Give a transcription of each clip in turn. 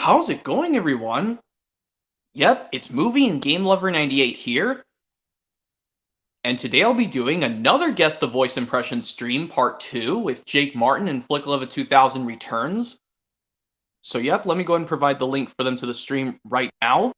How's it going, everyone? Yep, it's Movie and Game Lover 98 here, and today I'll be doing another Guess the Voice Impression stream, part 2, with Jake Martin and Flicklover 2000 returns. So yep, let me go ahead and provide the link for them to the stream right now.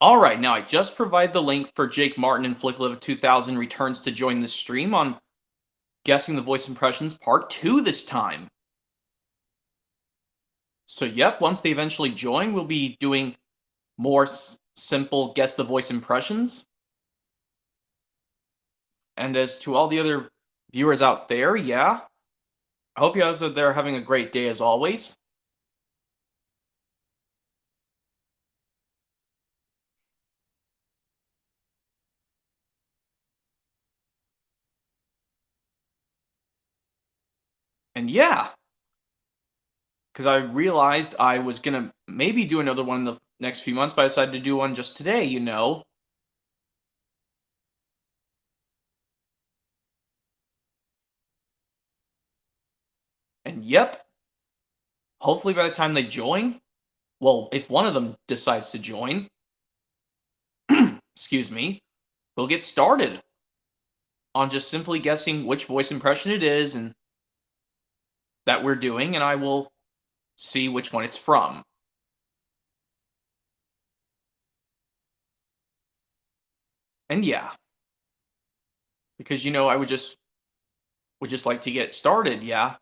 Alright, now I just provide the link for Jake Martin and Flicklover 2000 returns to join the stream on Guessing the Voice Impressions part 2 this time. So yep, once they eventually join, we'll be doing more simple Guess the Voice Impressions. And as to all the other viewers out there, yeah, I hope you guys are there having a great day as always. And yeah, because I realized I was gonna maybe do another one in the next few months, but I decided to do one just today, you know. And yep, hopefully by the time they join, well, if one of them decides to join, excuse me, we'll get started on just simply guessing which voice impression it is and that we're doing, and I will see which one it's from. And yeah, because you know, I would just like to get started, yeah.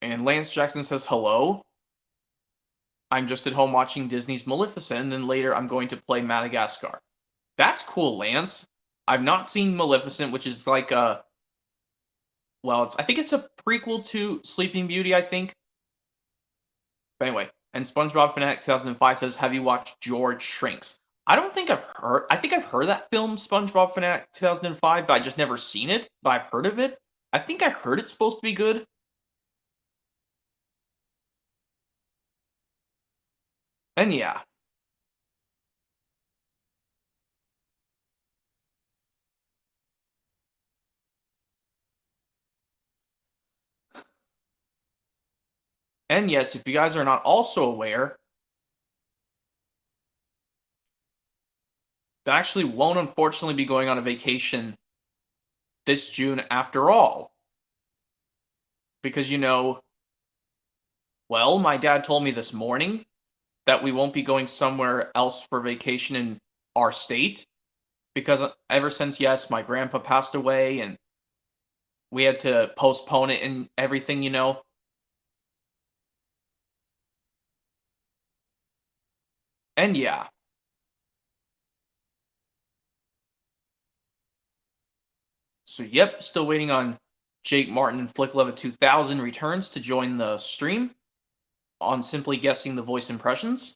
And Lance Jackson says hello. I'm just at home watching Disney's Maleficent, and then later I'm going to play Madagascar. That's cool, Lance. I've not seen Maleficent, which is like a I think it's a prequel to Sleeping Beauty, I think. But anyway, and SpongeBob Fanatic 2005 says, "Have you watched George Shrinks?" I don't think I've heard. I think I've heard that film, SpongeBob Fanatic 2005, but I just never seen it. But I've heard of it. I think I heard it's supposed to be good. And yeah, and yes, if you guys are not also aware, that actually won't unfortunately be going on a vacation this June after all. Because, you know, well, my dad told me this morning that we won't be going somewhere else for vacation in our state because ever since, yes, my grandpa passed away and we had to postpone it and everything, you know. And yeah, so yep, still waiting on Jake Martin and Flicklevel 2000 returns to join the stream on simply guessing the voice impressions.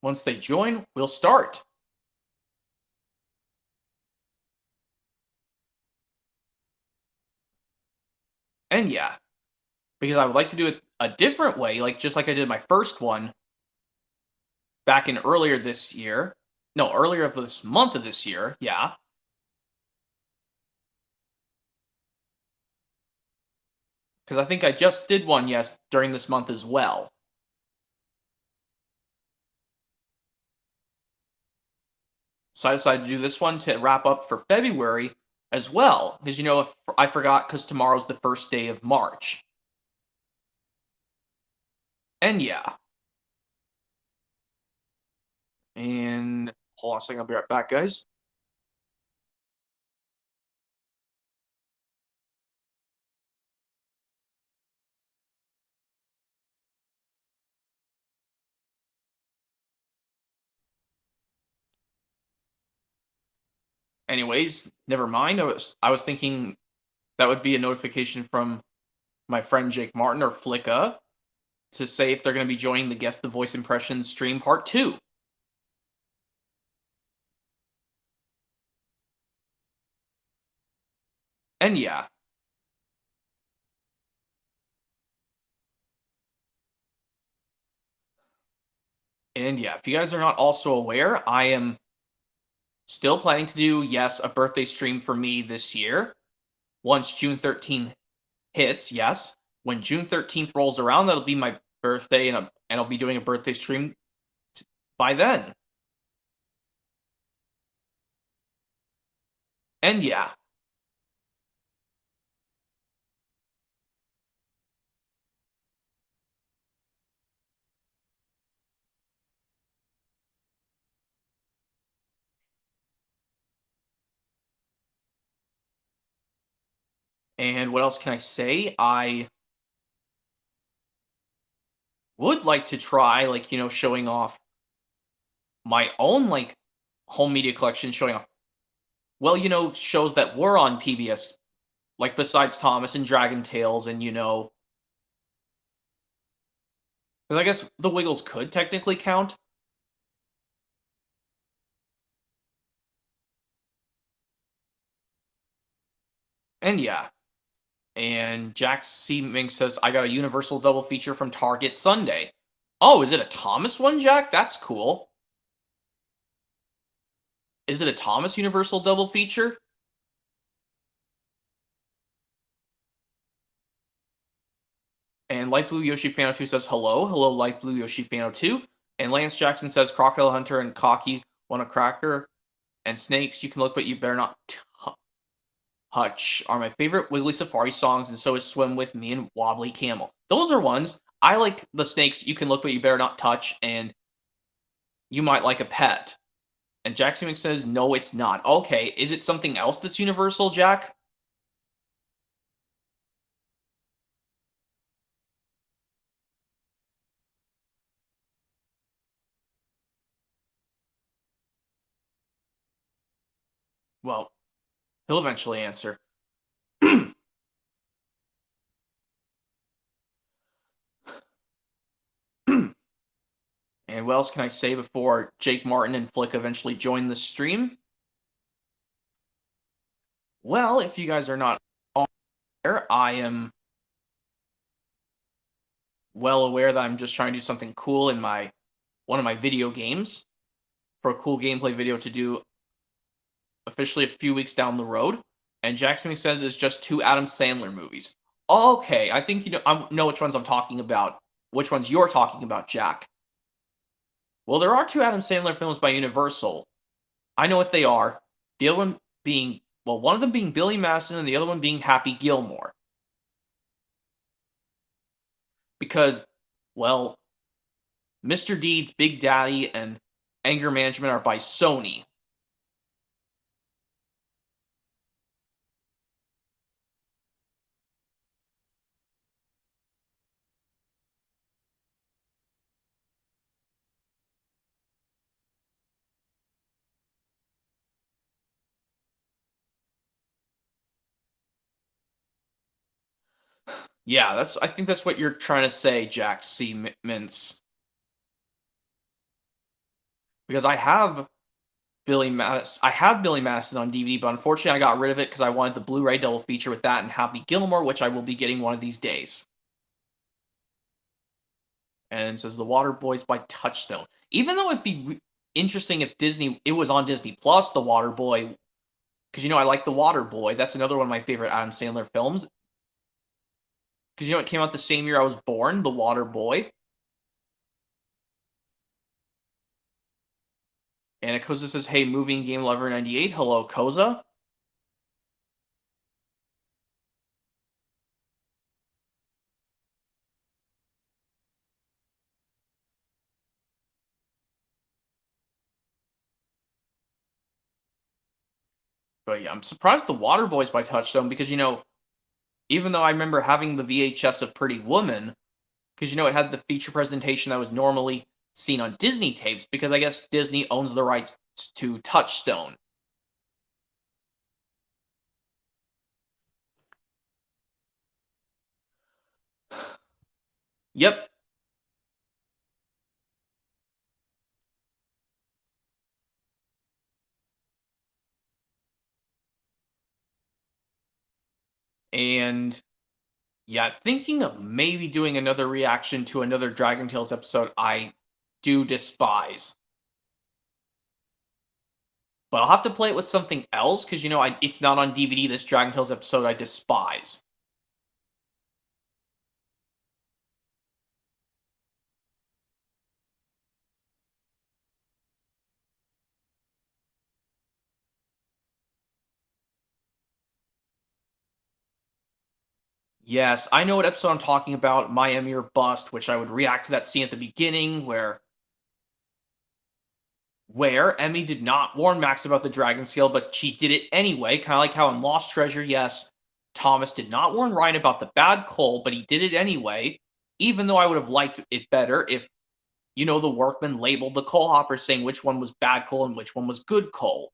Once they join, we'll start. And yeah, because I would like to do it a different way, like just like I did my first one back in earlier this year. No, earlier of this month of this year, yeah. Because I think I just did one, yes, during this month as well. So I decided to do this one to wrap up for February as well. Because, you know, if I forgot because tomorrow's the first day of March. And yeah. And hold on a second, I'll be right back, guys. Anyways, never mind. I was thinking that would be a notification from my friend Jake Martin or Flicka to say if they're going to be joining the Guess the Voice Impressions stream part 2. And yeah. And yeah, if you guys are not also aware, I am still planning to do, yes, a birthday stream for me this year. Once June 13th hits, yes. When June 13th rolls around, that'll be my birthday, and I'll be doing a birthday stream by then. And yeah. And what else can I say? I would like to try, like, showing off my own, like, home media collection, showing off, well, shows that were on PBS, like, besides Thomas and Dragon Tales, and, because I guess The Wiggles could technically count. And yeah. And Jack C. Ming says, I got a Universal double feature from Target Sunday. Oh, is it a Thomas one, Jack? That's cool. Is it a Thomas Universal double feature? And Light Blue Yoshi Fano 2 says, hello. Hello, Light Blue Yoshi Fano 2. And Lance Jackson says, Crocodile Hunter and Cocky want a cracker. And Snakes, you can look, but you better not touch are my favorite Wiggly Safari songs, and so is Swim With Me and Wobbly Camel. Those are ones. I like the Snakes, you can look, but you better not touch, and you might like a pet. And Jack Simmons says, no, it's not. Okay, is it something else that's universal, Jack? Well, he'll eventually answer. And what else can I say before Jake Martin and Flick eventually join the stream? Well, if you guys are not aware, I am well aware that I'm just trying to do something cool in one of my video games for a cool gameplay video to do officially a few weeks down the road. And Jackson says it's just 2 Adam Sandler movies. Okay, I think I know which ones I'm talking about. Which ones you're talking about, Jack? Well, there are 2 Adam Sandler films by Universal. I know what they are. The other one being, well, one of them being Billy Madison and the other one being Happy Gilmore. Because, well, Mr. Deeds, Big Daddy, and Anger Management are by Sony. Yeah, I think that's what you're trying to say, Jack C. Mince. Because I have Billy Madison on DVD, but unfortunately I got rid of it because I wanted the Blu-ray double feature with that and Happy Gilmore, which I will be getting one of these days. And it says The Water Boys by Touchstone. Even though it'd be interesting if it was on Disney Plus, The Water Boy, because I like The Water Boy. That's another one of my favorite Adam Sandler films. Because it came out the same year I was born, The Water Boy. And Koza says, hey, movie and game lover 98. Hello, Koza. But yeah, I'm surprised the Water Boys by Touchstone because even though I remember having the VHS of Pretty Woman, because it had the feature presentation that was normally seen on Disney tapes, because I guess Disney owns the rights to Touchstone. Yep. And yeah, thinking of maybe doing another reaction to another Dragon Tales episode I do despise. But I'll have to play it with something else because it's not on DVD. This Dragon Tales episode I despise. Yes, I know what episode I'm talking about. My Emir Bust, which I would react to that scene at the beginning where Emmy did not warn Max about the dragon scale, but she did it anyway. Kind of like how in Lost Treasure, yes, Thomas did not warn Ryan about the bad coal, but he did it anyway. Even though I would have liked it better if the workman labeled the coal hopper saying which one was bad coal and which one was good coal.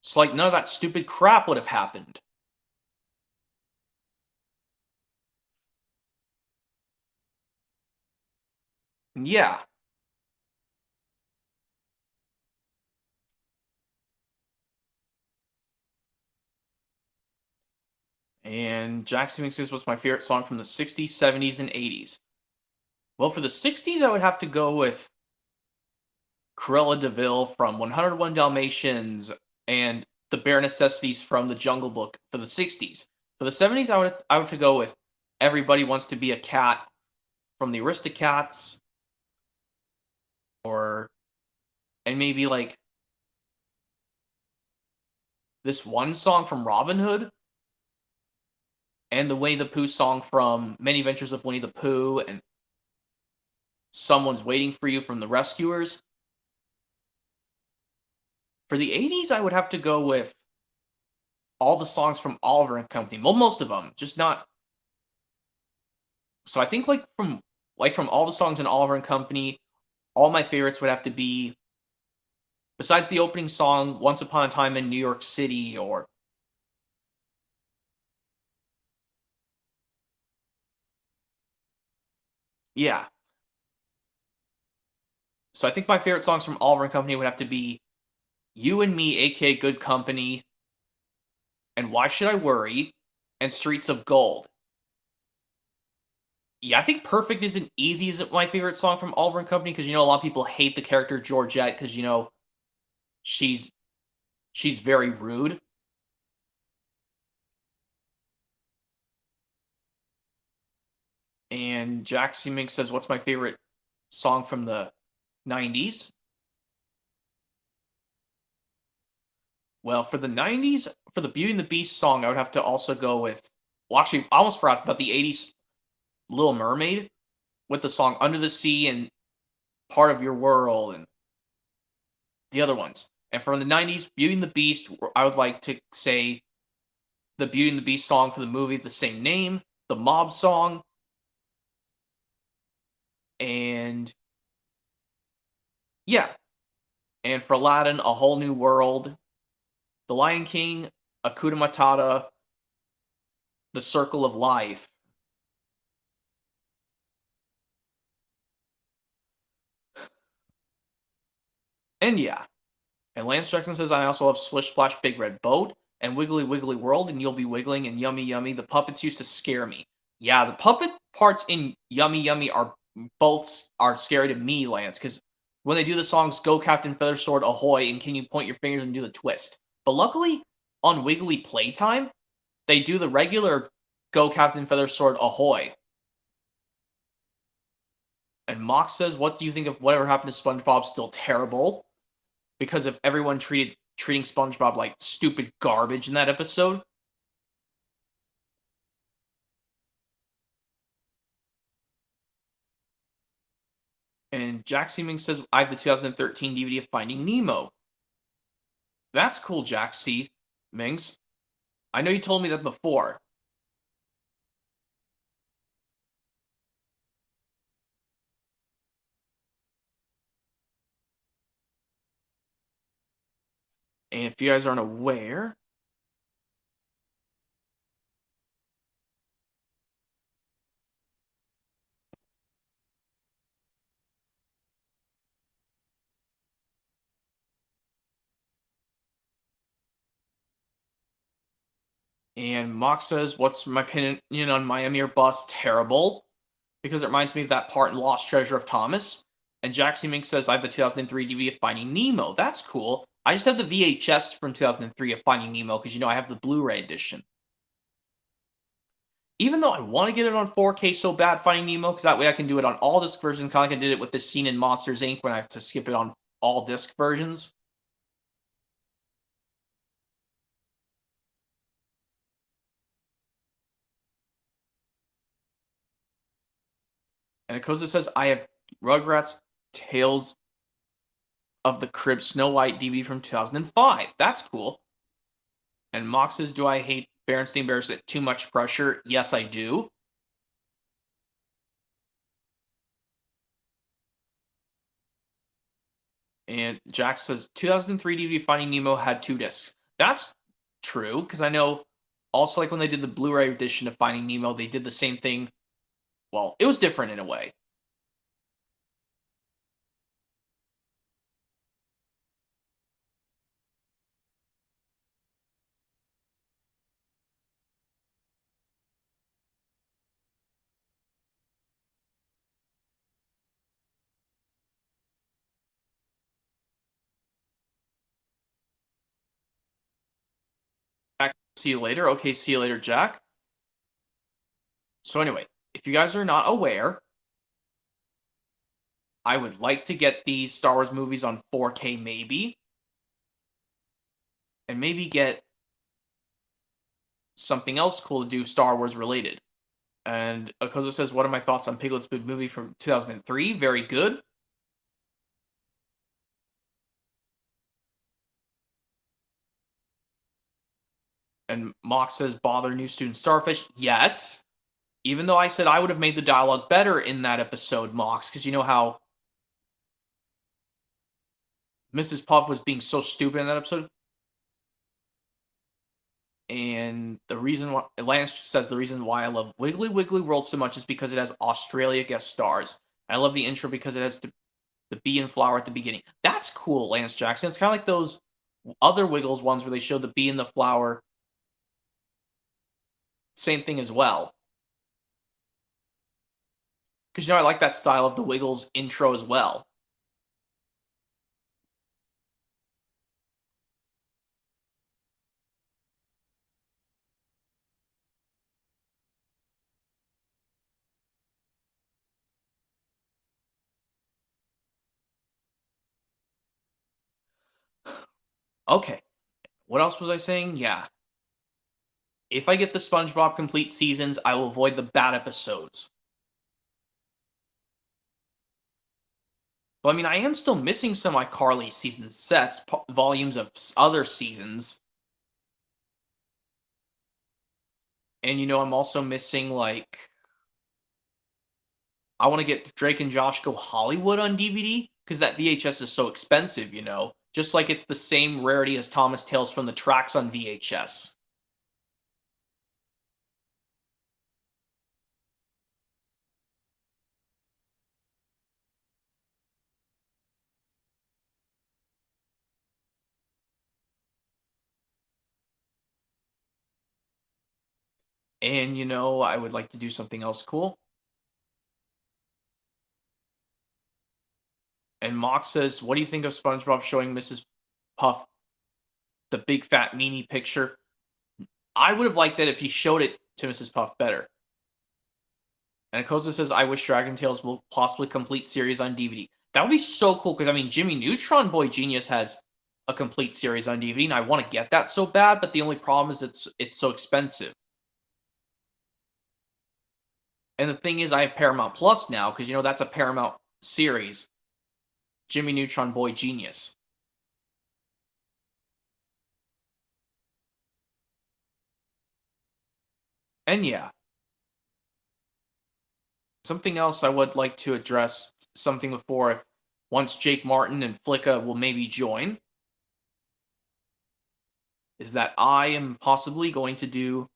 It's like none of that stupid crap would have happened. Yeah. And Jackson Mixes was my favorite song from the 60s, 70s, and 80s. Well, for the 60s, I would have to go with Cruella de Vil from 101 Dalmatians and The Bare Necessities from The Jungle Book for the 60s. For the 70s, I would have to go with Everybody Wants to Be a Cat from the Aristocats, and maybe like this one song from Robin Hood, and the Winnie the Pooh song from Many Adventures of Winnie the Pooh, and Someone's Waiting for You from The Rescuers. For the 80s, I would have to go with all the songs from Oliver and Company. Well, most of them, just not. So I think like from all the songs in Oliver and Company, all my favorites would have to be besides the opening song Once Upon a Time in New York City or yeah. So I think my favorite songs from Oliver and Company would have to be You and Me, aka Good Company, and Why Should I Worry, and Streets of Gold. Yeah, I think Perfect isn't easy as my favorite song from Oliver and Company because a lot of people hate the character Georgette because she's she's very rude. And Jack Seeming says, "What's my favorite song from the '90s?" Well, for the '90s, for the Beauty and the Beast song, I would have to also go with. Well, actually, I almost forgot about the '80s Little Mermaid with the song "Under the Sea" and "Part of Your World" and the other ones. And from the '90s, Beauty and the Beast, I would like to say the Beauty and the Beast song for the movie of the same name, the Mob song, and yeah. And for Aladdin, A Whole New World, The Lion King, Akuta Matata, The Circle of Life. And yeah. And Lance Jackson says, I also love Splish Splash Big Red Boat and Wiggly Wiggly World and You'll Be Wiggling and Yummy Yummy. The puppets used to scare me. Yeah, the puppet parts in Yummy Yummy are scary to me, Lance, because when they do the songs Go Captain Feathersword Ahoy and Can You Point Your Fingers and Do the Twist. But luckily, on Wiggly Playtime, they do the regular Go Captain Feathersword Ahoy. And Mox says, what do you think of whatever happened to SpongeBob? Still terrible. Because of everyone treating SpongeBob like stupid garbage in that episode. Jack Seeming says, I have the 2013 DVD of Finding Nemo. That's cool, Jack C. Mings. I know you told me that before. And if you guys aren't aware, and Mock says, what's my opinion on Miami or Bust? Terrible. Because it reminds me of that part in Lost Treasure of Thomas. And Jack Seeming says, I have the 2003 DVD of Finding Nemo. That's cool. I just have the VHS from 2003 of Finding Nemo because, I have the Blu-ray edition. Even though I want to get it on 4K so bad, Finding Nemo, because that way I can do it on all disc versions, kind of like I did it with this scene in Monsters, Inc. when I have to skip it on all disc versions. And Akosa says, I have Rugrats Tales of the Crypt Snow White DVD from 2005. That's cool. And Mox says, do I hate Berenstain Bears at too much pressure? Yes, I do. And Jack says, 2003 DVD Finding Nemo had 2 discs. That's true, because I know also like when they did the Blu-ray edition of Finding Nemo, they did the same thing. Well, it was different in a way. Jack, see you later. Okay, see you later, Jack. So anyway, if you guys are not aware, I would like to get these Star Wars movies on 4K maybe. And maybe get something else cool to do Star Wars related. And Akozo says, what are my thoughts on Piglet's Big movie from 2003? Very good. And Mock says, bother new student Starfish. Yes. Even though I said I would have made the dialogue better in that episode, Mox, because you know how Mrs. Puff was being so stupid in that episode. And the reason why Lance says the reason why I love Wiggly Wiggly World so much is because it has Australia guest stars. I love the intro because it has the bee and flower at the beginning. That's cool, Lance Jackson. It's kind of like those other Wiggles ones where they show the bee and the flower. Same thing as well. Because I like that style of the Wiggles intro as well. Okay. What else was I saying? Yeah. If I get the SpongeBob complete seasons, I will avoid the bad episodes. But I mean, I am still missing some iCarly season sets, volumes of other seasons. And I'm also missing like I want to get Drake and Josh Go Hollywood on DVD because that VHS is so expensive, Just like it's the same rarity as Thomas Tales from the Tracks on VHS. And I would like to do something else cool. And Mock says, what do you think of SpongeBob showing Mrs. Puff the big fat meanie picture? I would have liked that if he showed it to Mrs. Puff better. And Akosa says, I wish Dragon Tales will possibly complete series on DVD. That would be so cool because, I mean, Jimmy Neutron Boy Genius has a complete series on DVD, and I want to get that so bad, but the only problem is it's so expensive. And the thing is, I have Paramount Plus now because, that's a Paramount series. Jimmy Neutron Boy Genius. And yeah, something else I would like to address something before if once Jake Martin and Flicka will maybe join is that I am possibly going to do,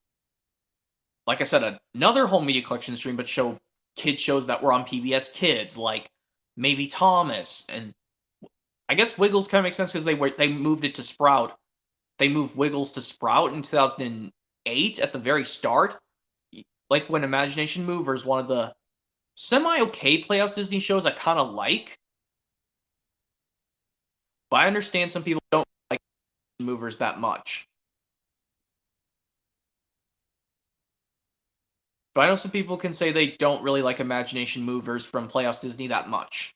like I said, another home media collection stream, but show kid shows that were on PBS Kids, like maybe Thomas, and I guess Wiggles kind of makes sense because they moved it to Sprout. They moved Wiggles to Sprout in 2008 at the very start, like when Imagination Movers, one of the semi okay Playhouse Disney shows I kind of like, but I understand some people don't like Movers that much. But I know some people can say they don't really like Imagination Movers from Playhouse Disney that much.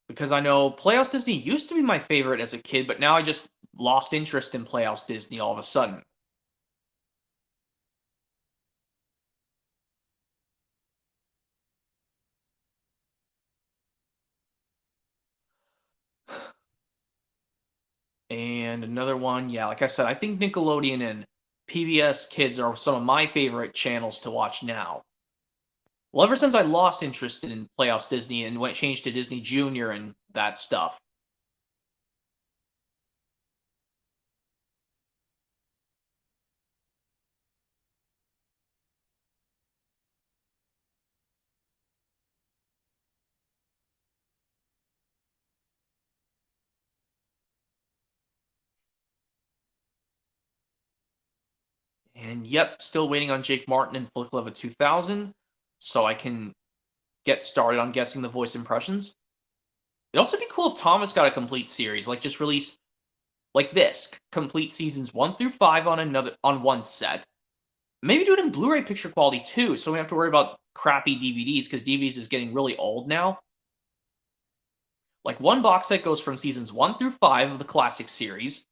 Because I know Playhouse Disney used to be my favorite as a kid, but now I just lost interest in Playhouse Disney all of a sudden. And another one, yeah, like I said, I think Nickelodeon and PBS Kids are some of my favorite channels to watch now. Well, ever since I lost interest in Playhouse Disney and went changed to Disney Junior and that stuff. And yep, still waiting on Jake Martin and Flick Love 2000, so I can get started on guessing the voice impressions. It'd also be cool if Thomas got a complete series, like just release like this, complete seasons 1 through 5 on one set. Maybe do it in Blu-ray picture quality too, so we don't have to worry about crappy DVDs because DVDs is getting really old now. Like one box set goes from seasons 1 through 5 of the classic series,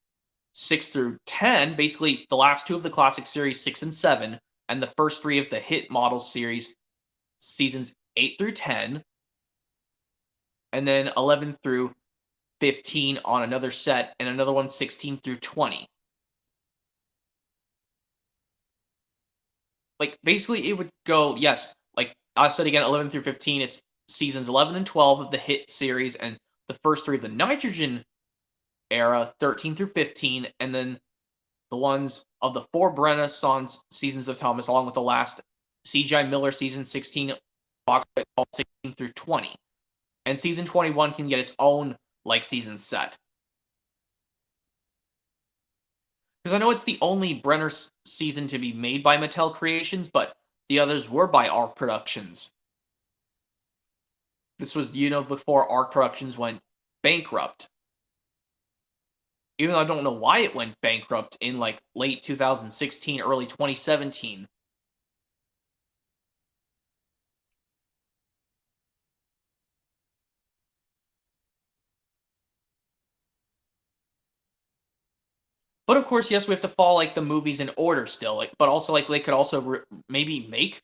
6 through 10, basically the last two of the classic series, 6 and 7, and the first three of the hit model series, seasons 8 through 10, and then 11 through 15 on another set, and another one 16 through 20. Like basically it would go, yes, like I said again, 11 through 15, it's seasons 11 and 12 of the hit series, and the first three of the Nitrogen era, 13 through 15, and then the ones of the four Renaissance seasons of Thomas, along with the last CGI Miller season 16 box set called 16 through 20. And season 21 can get its own like season set. Because I know it's the only Brenner season to be made by Mattel Creations, but the others were by ARC Productions. This was, before ARC Productions went bankrupt. Even though I don't know why it went bankrupt in like late 2016, early 2017. But of course, yes, we have to follow like the movies in order still. Like, but also like they could also maybe make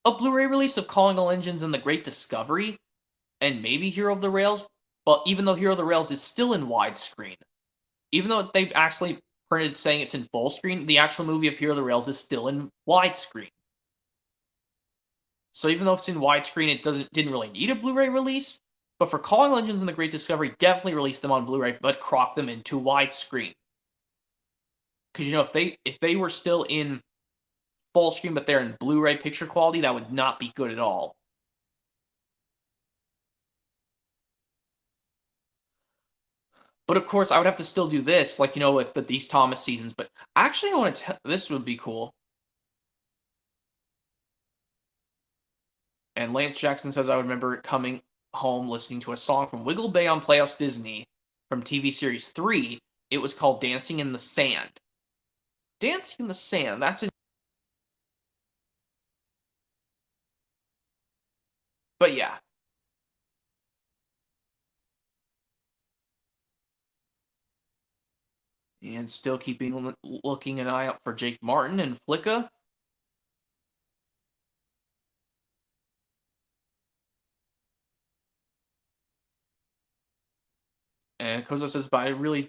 a Blu-ray release of Calling All Engines and The Great Discovery, and maybe Hero of the Rails. But even though Hero of the Rails is still in widescreen, even though they've actually printed saying it's in full screen, the actual movie of Hero of the Rails is still in widescreen. So even though it's in widescreen, it didn't really need a Blu-ray release. But for Calling All Engines and The Great Discovery, definitely release them on Blu-ray, but crock them into widescreen. Because if they were still in full screen, but they're in Blu-ray picture quality, that would not be good at all. But of course, I would have to still do this, like with these Thomas seasons. But actually, I want to. This would be cool. And Lance Jackson says I would remember coming home listening to a song from Wiggle Bay on Playhouse Disney from TV series 3. It was called "Dancing in the Sand." Dancing in the Sand. That's a. But yeah. And still looking an eye out for Jake Martin and Flicka. And Koza says, but I really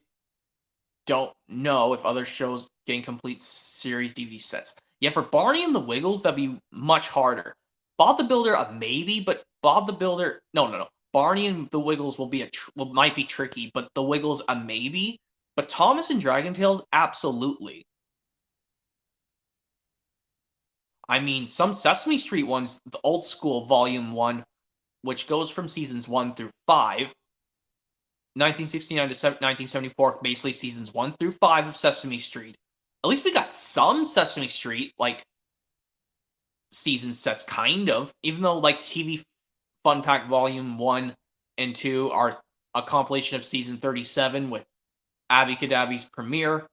don't know if other shows getting complete series DVD sets. Yeah, for Barney and the Wiggles, that'd be much harder. Bob the Builder, a maybe, but Bob the Builder, no. Barney and the Wiggles will be might be tricky, but the Wiggles a maybe. But Thomas and Dragon Tales, absolutely. I mean, some Sesame Street ones, the old school Volume 1, which goes from seasons 1 through 5, 1969 to 1974, basically seasons 1 through 5 of Sesame Street. At least we got some Sesame Street, like, season sets, kind of. Even though, like, TV Fun Pack Volume 1 and 2 are a compilation of season 37 with Abby Cadabby's premiere.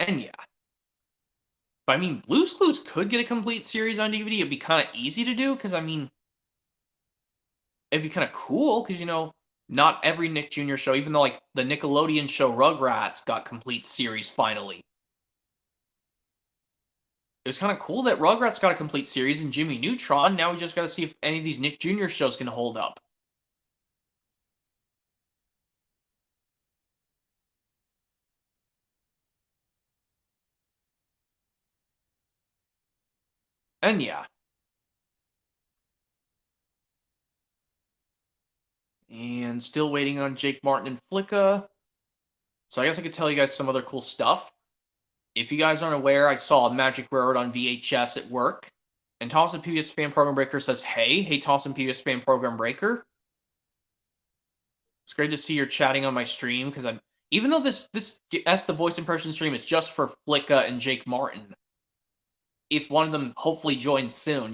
And yeah. But I mean, Blue's Clues could get a complete series on DVD. It'd be kind of easy to do because, I mean, it'd be kind of cool because, not every Nick Jr. show, even though, like, the Nickelodeon show Rugrats got complete series finally. It was kind of cool that Rugrats got a complete series and Jimmy Neutron. Now we just got to see if any of these Nick Jr. shows can hold up. And yeah. And still waiting on Jake Martin and Flicka. So I guess I could tell you guys some other cool stuff. If you guys aren't aware, I saw Magic Railroad on VHS at work. And Thompson PBS Fan Program Breaker says, hey Thompson PBS Fan Program Breaker. It's great to see you're chatting on my stream because even though this as the voice impression stream is just for Flicka and Jake Martin, if one of them hopefully joins soon,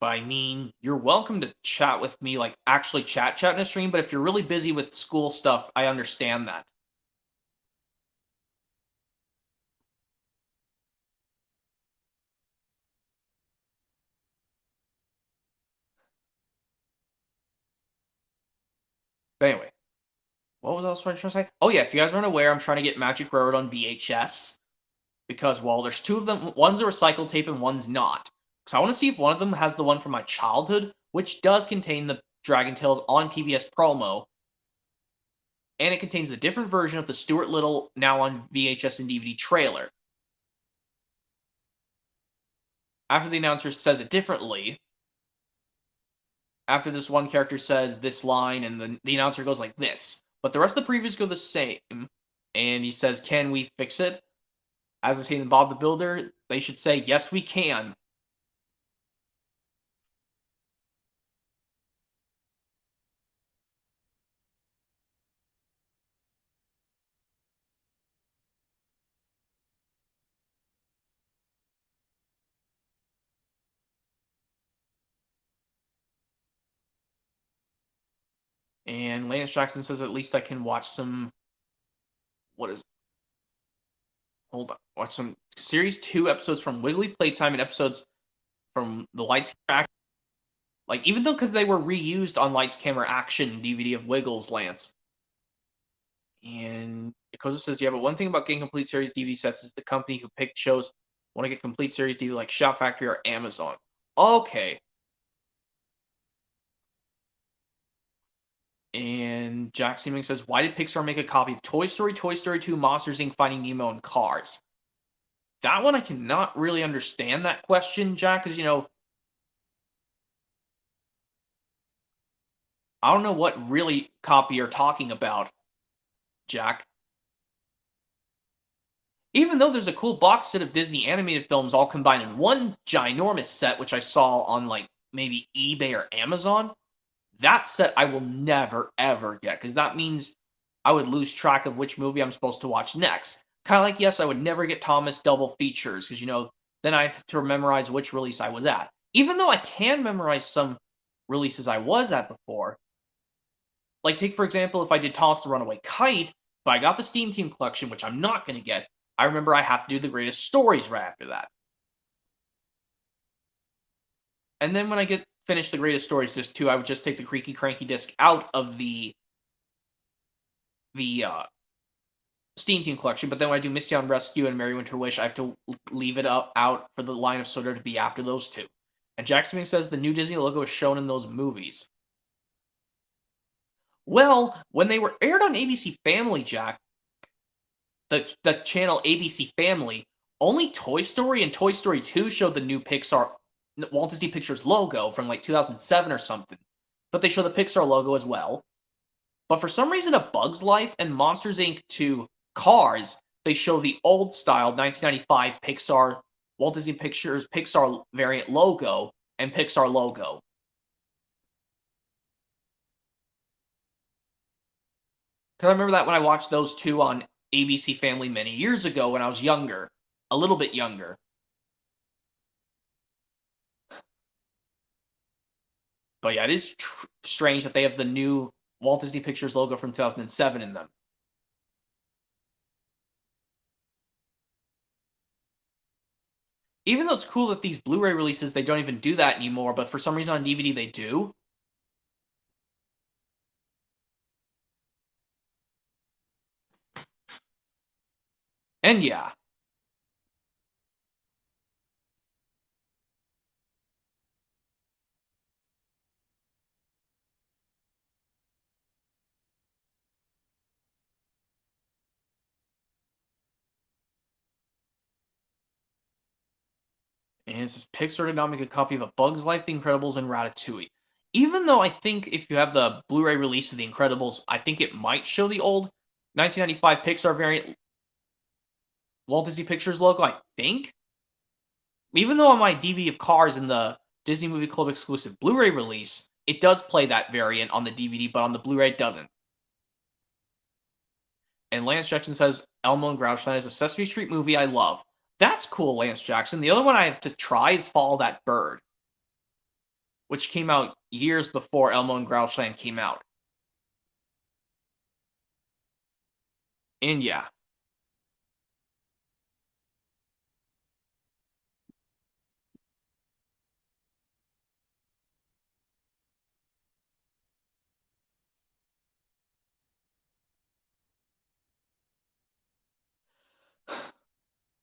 But I mean, you're welcome to chat with me, like actually chat in a stream. But if you're really busy with school stuff, I understand that. But anyway, what was I else trying to say? Oh yeah, if you guys aren't aware, I'm trying to get Magic Railroad on VHS because, well, there's two of them. One's a recycled tape and one's not. So I want to see if one of them has the one from my childhood, which does contain the Dragon Tales on PBS promo, and it contains the different version of the Stuart Little now on VHS and DVD trailer. After the announcer says it differently, after this one character says this line, and the announcer goes like this, but the rest of the previews go the same, and he says, can we fix it? As I say in Bob the Builder, they should say, yes, we can. And Lance Jackson says, at least I can watch some, what is, hold on, watch some Series 2 episodes from Wiggly Playtime and episodes from the Lights Camera Action. Like, even though, because they were reused on Lights Camera Action DVD of Wiggles, Lance. And Yakoza says, yeah, but one thing about getting complete series DVD sets is the company who picked shows want to get complete series DVD like Shout Factory or Amazon. Okay. And Jack Seeming says, why did Pixar make a copy of Toy Story, Toy Story 2, Monsters, Inc., Finding Nemo, and Cars? That one I cannot really understand that question, Jack, because, I don't know what really copy you're talking about, Jack. Even though there's a cool box set of Disney animated films all combined in one ginormous set, which I saw on, like, maybe eBay or Amazon, that set I will never, ever get, because that means I would lose track of which movie I'm supposed to watch next. Kind of like, yes, I would never get Thomas double features, because, then I have to memorize which release I was at. Even though I can memorize some releases I was at before. Like, take, for example, if I did Toss the Runaway Kite, but I got the Steam Team collection, which I'm not going to get, I remember I have to do the greatest stories right after that. And then when I get finished the greatest stories disc 2, I would just take the Creaky Cranky disc out of the Steam Team collection, but then when I do Misty on Rescue and Merry Winter Wish, I have to leave it out for the Line of Soda to be after those two. And Jackson says the new Disney logo is shown in those movies. Well, when they were aired on ABC Family, Jack, the channel ABC Family, only Toy Story and Toy Story 2 showed the new Pixar Walt Disney Pictures logo from like 2007 or something. But they show the Pixar logo as well. But for some reason, A Bug's Life and Monsters Inc. 2 Cars, they show the old style 1995 Pixar Walt Disney Pictures Pixar variant logo and Pixar logo. Because I remember that when I watched those two on ABC Family many years ago when I was younger, a little bit younger. But yeah, it is strange that they have the new Walt Disney Pictures logo from 2007 in them. Even though it's cool that these Blu-ray releases, they don't even do that anymore, but for some reason on DVD they do. And yeah. And it says Pixar did not make a copy of A Bug's Life, The Incredibles, and Ratatouille. Even though I think if you have the Blu-ray release of The Incredibles, I think it might show the old 1995 Pixar variant Walt Disney Pictures logo, I think. Even though on my DVD of Cars in the Disney Movie Club exclusive Blu-ray release, it does play that variant on the DVD, but on the Blu-ray it doesn't. And Lance Jackson says Elmo and Grouchland is a Sesame Street movie I love. That's cool, Lance Jackson. The other one I have to try is Follow That Bird, which came out years before Elmo and Grouchland came out. And yeah.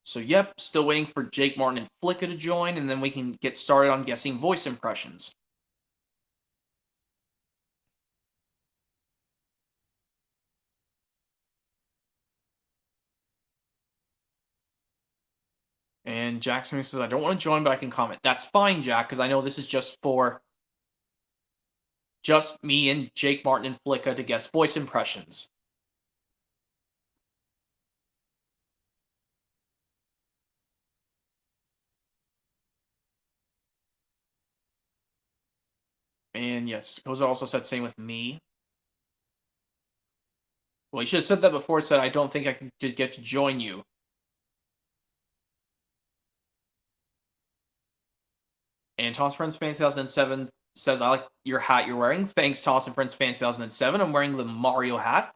So yep, still waiting for Jake Martin and Flicka to join, and then we can get started on guessing voice impressions. And Jackson says, I don't want to join, but I can comment. That's fine, Jack, because I know this is just for just me and Jake Martin and Flicka to guess voice impressions. And yes, Koza also said same with me. Well, you should have said that before. Said I don't think I can get to join you. And Toss Friends Fan 2007 says I like your hat you're wearing. Thanks, Toss and Friends Fan 2007. I'm wearing the Mario hat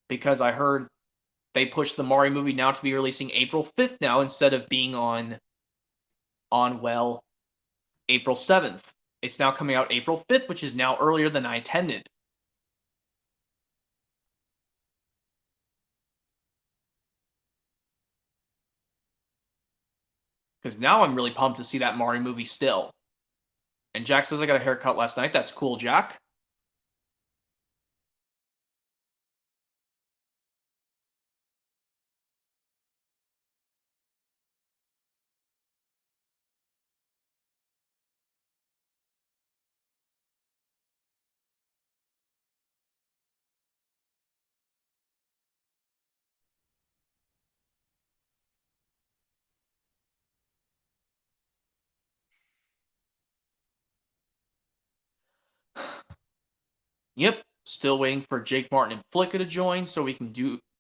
because I heard they pushed the Mario movie now to be releasing April 5th now instead of being on April 7th. It's now coming out April 5th, which is now earlier than I intended. Because now I'm really pumped to see that Mario movie still. And Jack says I got a haircut last night. That's cool, Jack. Yep, still waiting for Jake Martin and Flicka to join so we can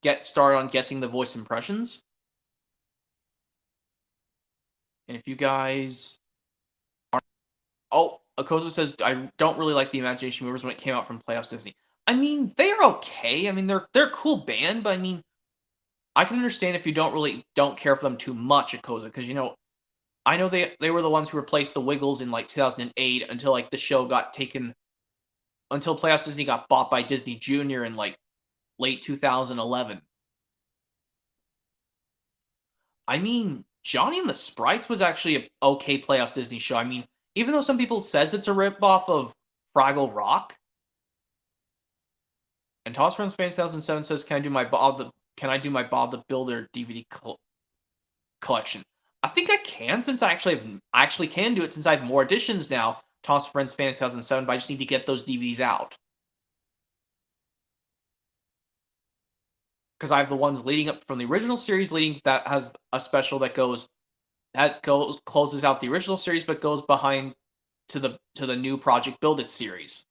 get started on guessing the voice impressions. And if you guys are... Oh, Akoso says, I don't really like the Imagination Movers when it came out from Playhouse Disney. I mean, they're okay. I mean, they're a cool band, but I mean, I can understand if you don't care for them too much at Koza, because I know they were the ones who replaced the Wiggles in like 2008 until like the show got taken until Playhouse Disney got bought by Disney Junior in like late 2011. I mean, Johnny and the Sprites was actually a okay Playhouse Disney show. I mean, even though some people says it's a ripoff of Fraggle Rock. And Thomas Friends Fan 2007 says, "Can I do my Bob the Builder DVD collection?" I think I can, since I actually can do it, since I have more editions now. Thomas Friends Fan 2007, but I just need to get those DVDs out. Because I have the ones leading up from the original series, that has a special that closes out the original series, but goes behind to the new Project Build It series.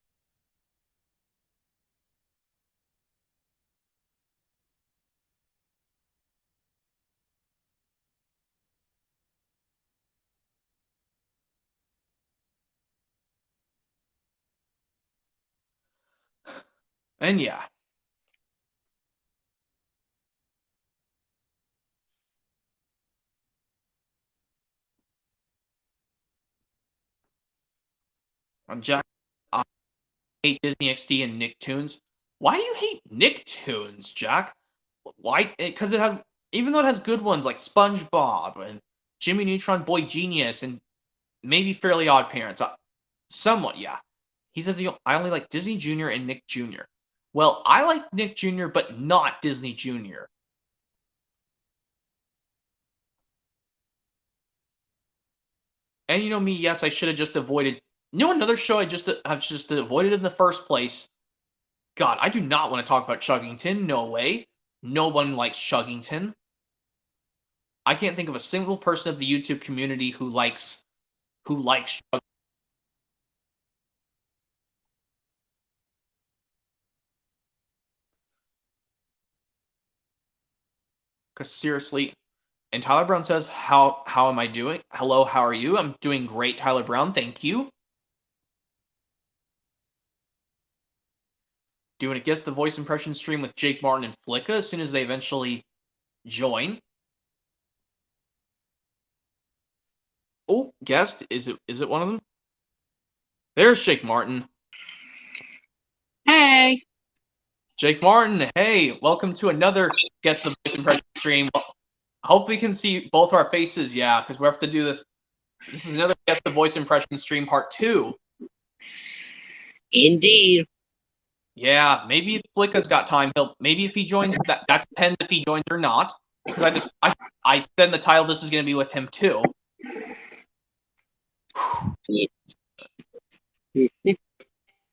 And yeah. Jack, I hate Disney XD and Nicktoons. Why do you hate Nicktoons, Jack? Why? Because even though it has good ones like SpongeBob and Jimmy Neutron, Boy Genius, and maybe Fairly Odd Parents. Somewhat, yeah. He says, I only like Disney Junior and Nick Jr. Well, I like Nick Jr., but not Disney Jr. And me, yes, I should have just avoided. Another show I just avoided in the first place. God, I do not want to talk about Chuggington. No way. No one likes Chuggington. I can't think of a single person of the YouTube community who likes Chuggington. Because seriously, and Tyler Brown says, how am I doing? Hello, how are you? I'm doing great, Tyler Brown. Thank you. Doing a Guess the Voice impression stream with Jake Martin and Flicka as soon as they eventually join. Oh, guest, is it one of them? There's Jake Martin. Hey. Jake Martin, hey, welcome to another Guess the Voice impression stream. I hope we can see both our faces, yeah, because we have to do this. This is another Guess the Voice impression stream part 2. Indeed. Yeah, maybe if Flicka's got time, maybe if he joins, that depends if he joins or not. Because I said in the title this is going to be with him too.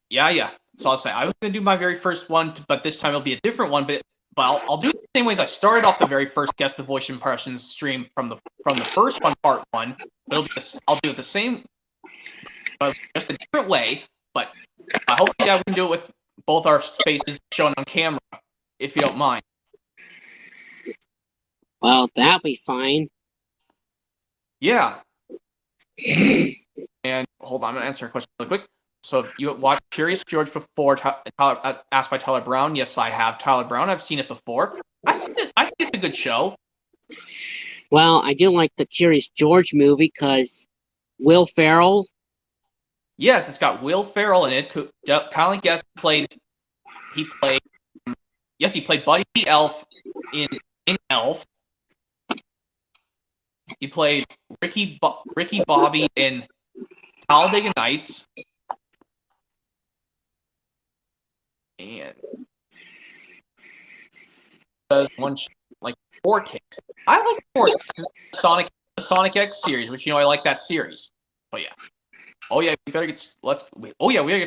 Yeah. So I'll say I was going to do my very first one, but this time it'll be a different one. But I'll do it the same way as I started off the very first Guess the Voice impressions stream from the first one, part 1. But I'll do it the same, but just a different way. But I hope we can do it with both our faces shown on camera, if you don't mind. Well, that'll be fine. Yeah. And hold on, I'm going to answer a question really quick. So if you watched Curious George before, asked by Tyler Brown, yes, I have, Tyler Brown. I've seen it before. I think it's a good show. Well, I do like the Curious George movie because Will Ferrell. Yes, it's got Will Ferrell in it. Kind of like Guest played. He played Buddy the Elf in Elf. He played Ricky Bobby in Talladega Nights. And does one like 4 Kicks. I like 4 Kicks. Sonic X series, which I like that series. But yeah. Oh yeah, we gotta get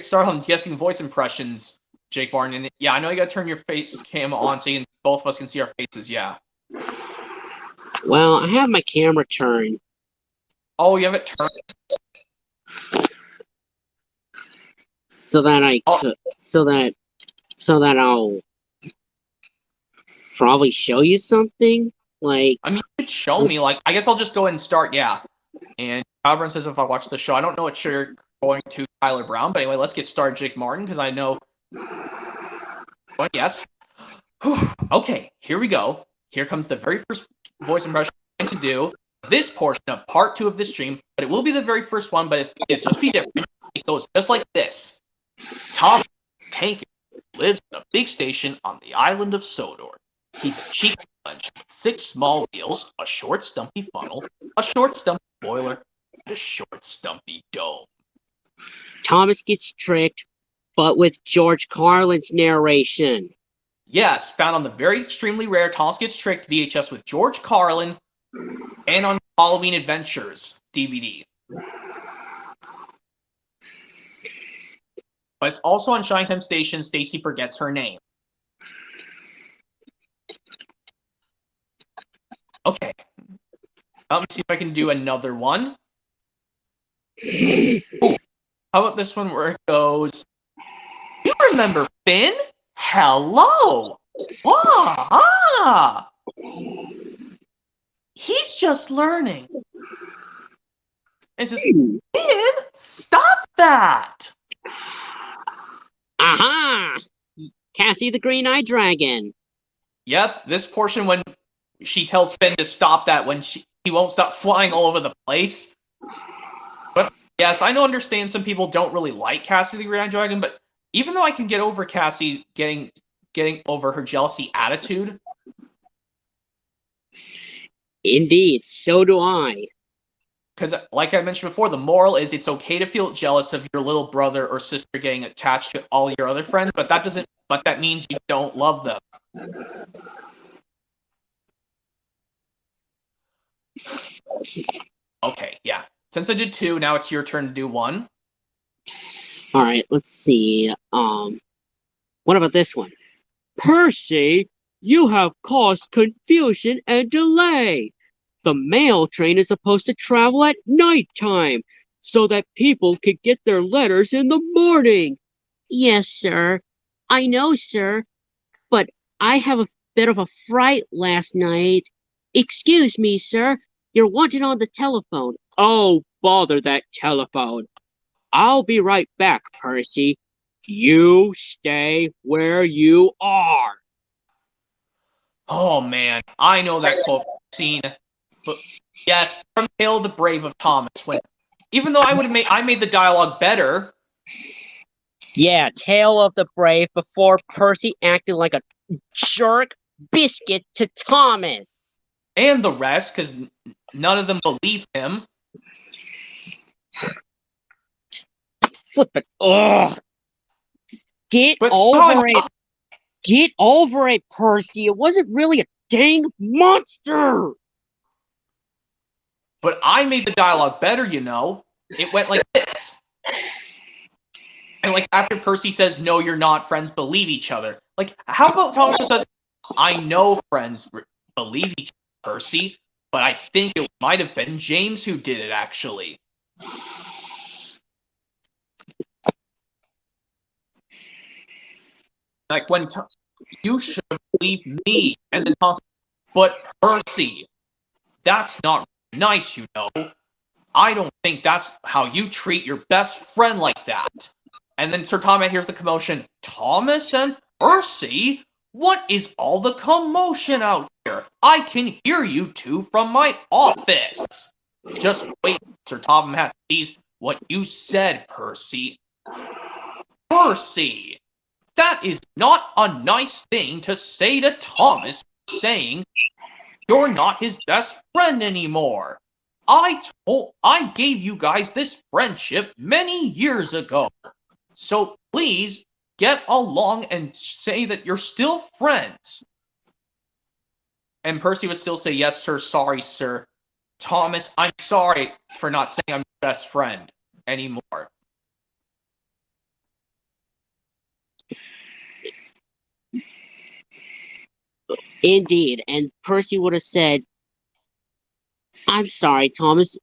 started on guessing voice impressions, Jake Martin. And yeah, I know you gotta turn your face cam on so both of us can see our faces. Yeah. Well, I have my camera turned. Oh, you have it turned. So that I'll probably show you something. Like, I mean, you could show me. Like, I guess I'll just go ahead and start. Yeah. And Tyler says if I watch the show, I don't know what show you're going to, Tyler Brown. But anyway, let's get started, Jake Martin, because I know. But yes. Okay, here we go. here comes the very first voice impression I'm going to do. This portion of part 2 of this stream, but it will be the very first one, but it'll just be different. It goes just like this. Thomas Tank lives in a big station on the island of Sodor. He's a cheap sponge with 6 small wheels, a short stumpy funnel, a short stumpy boiler, and a short stumpy dome. Thomas gets tricked, but with George Carlin's narration. Yes, found on the very extremely rare Thomas Gets Tricked VHS with George Carlin and on Halloween Adventures DVD. But it's also on Shine Time Station, Stacy Forgets Her Name. Okay. Let me see if I can do another one. Ooh. How about this one where it goes, you remember Finn? Hello! Ah! He's just learning. It says, Finn, stop that! Aha! Cassie the Green-Eyed Dragon. Yep, this portion when she tells Finn to stop that when he won't stop flying all over the place. But yes, I know understand some people don't really like Cassie the Green-Eyed Dragon, but even though I can get over Cassie getting over her jealousy attitude. Indeed, so do I. Because, like I mentioned before, the moral is it's okay to feel jealous of your little brother or sister getting attached to all your other friends, but that means you don't love them. Okay, yeah. Since I did 2, now it's your turn to do 1. All right, let's see. What about this one? Percy, you have caused confusion and delay. The mail train is supposed to travel at nighttime so that people could get their letters in the morning. Yes, sir. I know, sir. But I have a bit of a fright last night. Excuse me, sir. You're wanted on the telephone. Oh, bother that telephone. I'll be right back, Percy. You stay where you are. Oh man, I know that quote scene. But yes, from Tale of the Brave of Thomas. When even though I made the dialogue better. Yeah, Tale of the Brave before Percy acted like a jerk biscuit to Thomas. And the rest, because none of them believed him. Flip it. Ugh. Get over it. Get over it, Percy. It wasn't really a dang monster. But I made the dialogue better, you know. It went like this. And like after Percy says, no, you're not, friends believe each other. Like, how about Thomas just says, I know friends believe each other, Percy, but I think it might have been James who did it, actually. Like, when you should believe me. And then Thomas, but Percy, that's not nice, you know. I don't think that's how you treat your best friend like that. And then Sir Thomas hears the commotion. Thomas and Percy? What is all the commotion out here? I can hear you two from my office. Just wait, Sir Thomas sees what you said, Percy. Percy! That is not a nice thing to say to Thomas, saying you're not his best friend anymore. I gave you guys this friendship many years ago. So please get along and say that you're still friends. And Percy would still say, yes, sir, sorry, sir. Thomas, I'm sorry for not saying I'm your best friend anymore. Indeed, and Percy would have said, I'm sorry, Thomas.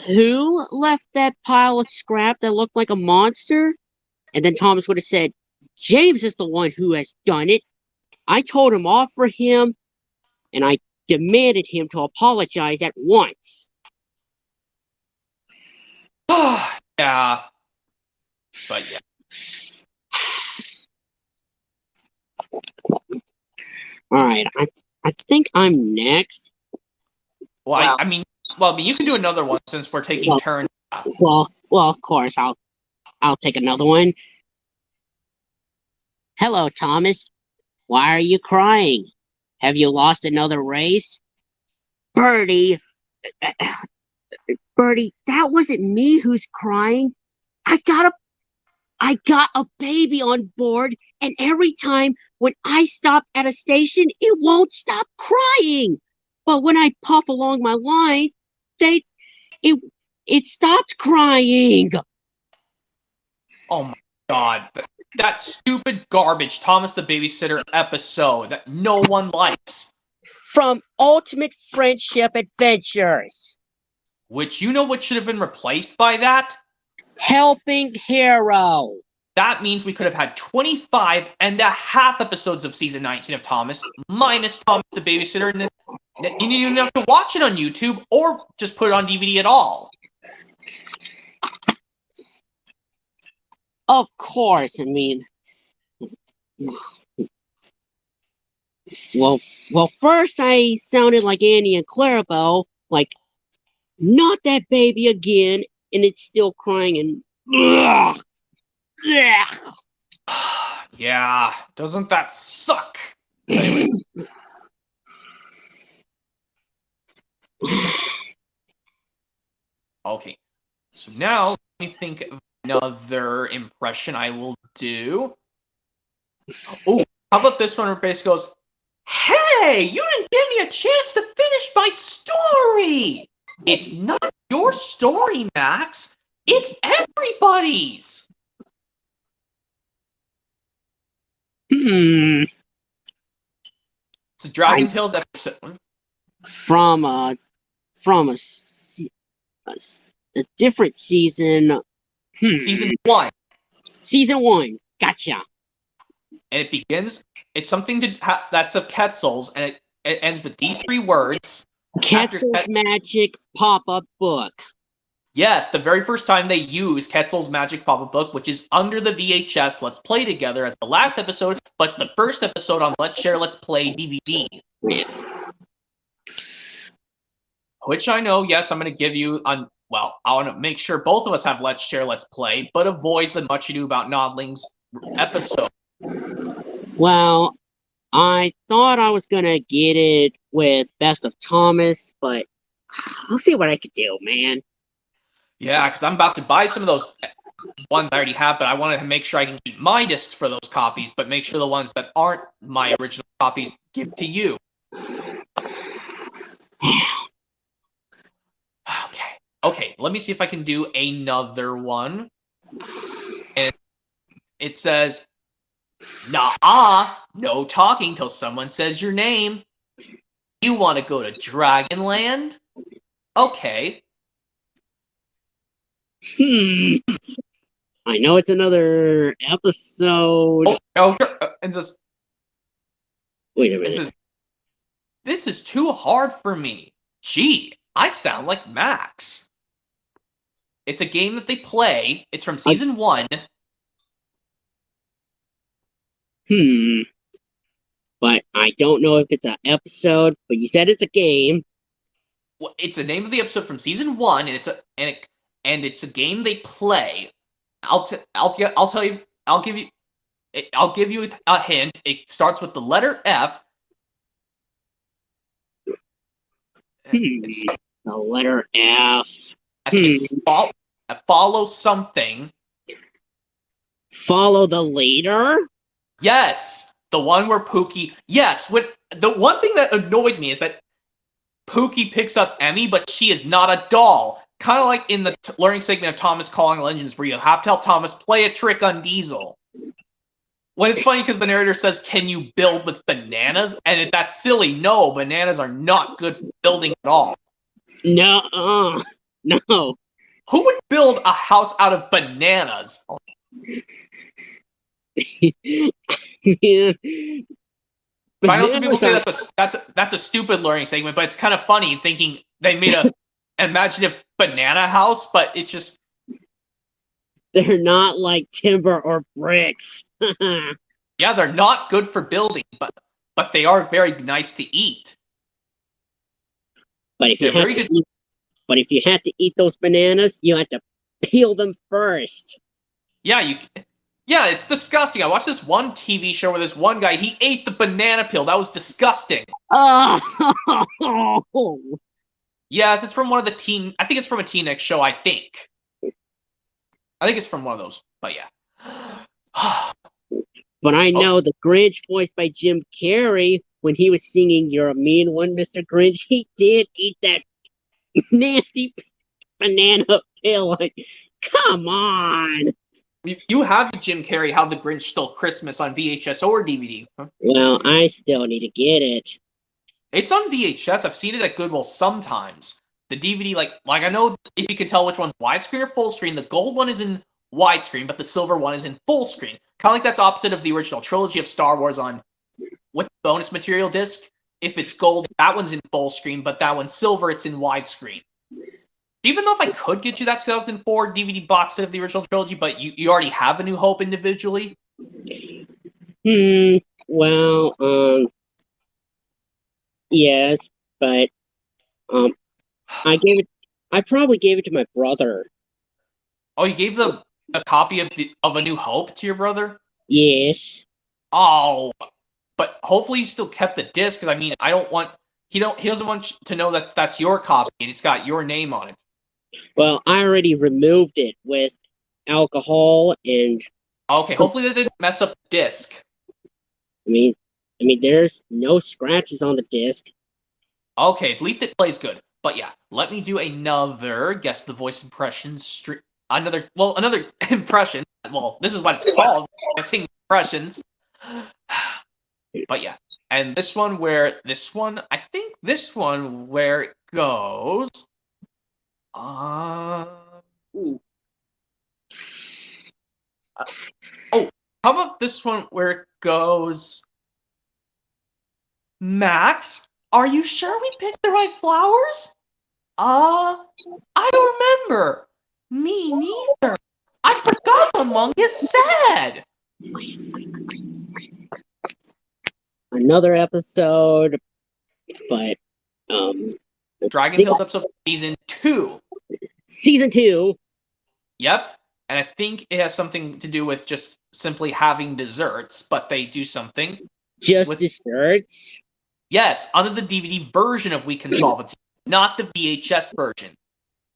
Who left that pile of scrap that looked like a monster? And then Thomas would have said, James is the one who has done it. I told him off for him, and I demanded him to apologize at once. Yeah. But yeah. All right, I think I'm next. Well, Well- I mean, you can do another one since we're taking Well- turns. Well, of course, I'll take another one. Hello, Thomas. Why are you crying? Have you lost another race? Birdie, Birdie, that wasn't me who's crying. I got a baby on board, and every time when I stop at a station, it won't stop crying. But when I puff along my line, they it it stopped crying. Oh my god. That stupid garbage Thomas the Babysitter episode that no one likes. From Ultimate Friendship Adventures. Which you know what should have been replaced by that? Helping Hero. That means we could have had 25 and a half episodes of season 19 of Thomas, minus Thomas the Babysitter, and you didn't even have to watch it on YouTube or just put it on DVD at all. Of course, I mean, well, first I sounded like Annie and Clarabelle, like, not that baby again, and it's still crying and. Ugh, ugh. Yeah, doesn't that suck? Anyway. Okay, so now let me think of another impression I will do. Oh, how about this one where Base goes, "Hey, you didn't give me a chance to finish my story! It's not your story, Max. It's everybody's!" Hmm. It's a Dragon Tales episode. From a different season. Season 1. Season 1. Gotcha. And it begins, it's something that's of Quetzal's, and it ends with these 3 words. Quetzal's Magic Pop-Up Book. Yes, the very first time they use Quetzal's Magic Pop-Up Book, which is under the VHS Let's Play Together as the last episode, but it's the first episode on Let's Share Let's Play DVD. Which I know, yes, I'm going to give you I want to make sure both of us have Let's Share Let's Play, but avoid the Much Ado About Nodlings episode. Well, I thought I was going to get it with Best of Thomas, but I'll see what I could do, man. Yeah, because I'm about to buy some of those ones I already have, but I wanted to make sure I can keep my discs for those copies, but make sure the ones that aren't my original copies give to you. Okay, let me see if I can do another one. And it says, "Nah, no talking till someone says your name. You want to go to Dragonland? Okay." I know it's another episode. And says, Wait a minute. This is too hard for me. Gee, I sound like Max. It's a game that they play. It's from season 1. But I don't know if it's an episode, but you said it's a game. Well, it's the name of the episode from season 1, and it's a game they play. I'll give you a hint. It starts with the letter F. The letter F. I think it's follow something. Follow the leader? Yes, the one where Pookie. Yes, the one thing that annoyed me is that Pookie picks up Emmy, but she is not a doll. Kind of like in the learning segment of Thomas Calling Legends, where you have to help Thomas play a trick on Diesel. When it's funny because the narrator says, "Can you build with bananas?" And that's silly. No, bananas are not good for building at all. No. No. Who would build a house out of bananas? But I know some people say that's a stupid learning segment, but it's kind of funny thinking they made a imaginative banana house, but it just they're not like timber or bricks. Yeah, they're not good for building, but but they are very nice to eat. But if you They're had very to good. eat, but if you had to eat those bananas, you had to peel them first. Yeah, yeah, it's disgusting. I watched this one TV show where this one guy he ate the banana peel. That was disgusting. Oh, Yes, it's from one of the teen. I think it's from a Teen X show. I think it's from one of those. But yeah. but I Okay. know the Grinch, voiced by Jim Carrey, when he was singing "You're a Mean One, Mr. Grinch," he did eat that nasty banana peel. Like, come on. You have the Jim Carrey How the Grinch Stole Christmas on VHS or DVD. Huh? Well, I still need to get it. It's on VHS. I've seen it at Goodwill sometimes. The DVD, like I know if you can tell which one's widescreen or full screen, the gold one is in widescreen, but the silver one is in full screen. Kind of like that's opposite of the original trilogy of Star Wars on with bonus material disc. If it's gold, that one's in full screen, but that one's silver, it's in widescreen. Even though if I could get you that 2004 DVD box set of the original trilogy, but you already have A New Hope individually. Well, yes, but I probably gave it to my brother. Oh, you gave a copy of A New Hope to your brother? Yes. Oh, but hopefully you still kept the disc, because I mean, I don't want he doesn't want to know that that's your copy and it's got your name on it. Well, I already removed it with alcohol and. Okay, hopefully that didn't mess up the disc. I mean, there's no scratches on the disc. Okay, at least it plays good. But yeah, let me do another guess the voice impression another impression. Well, this is what it's called, guessing impressions. But yeah, and this one I think this one where it goes. Ooh. Oh, how about this one where it goes? Max, are you sure we picked the right flowers? I don't remember. Me neither. I forgot what Mungus said. Another episode, but Dragon Tales episode season 2. Season 2. Yep. And I think it has something to do with just simply having desserts, but they do something. Just with desserts? Yes, under the DVD version of We Can Solve It, not the VHS version.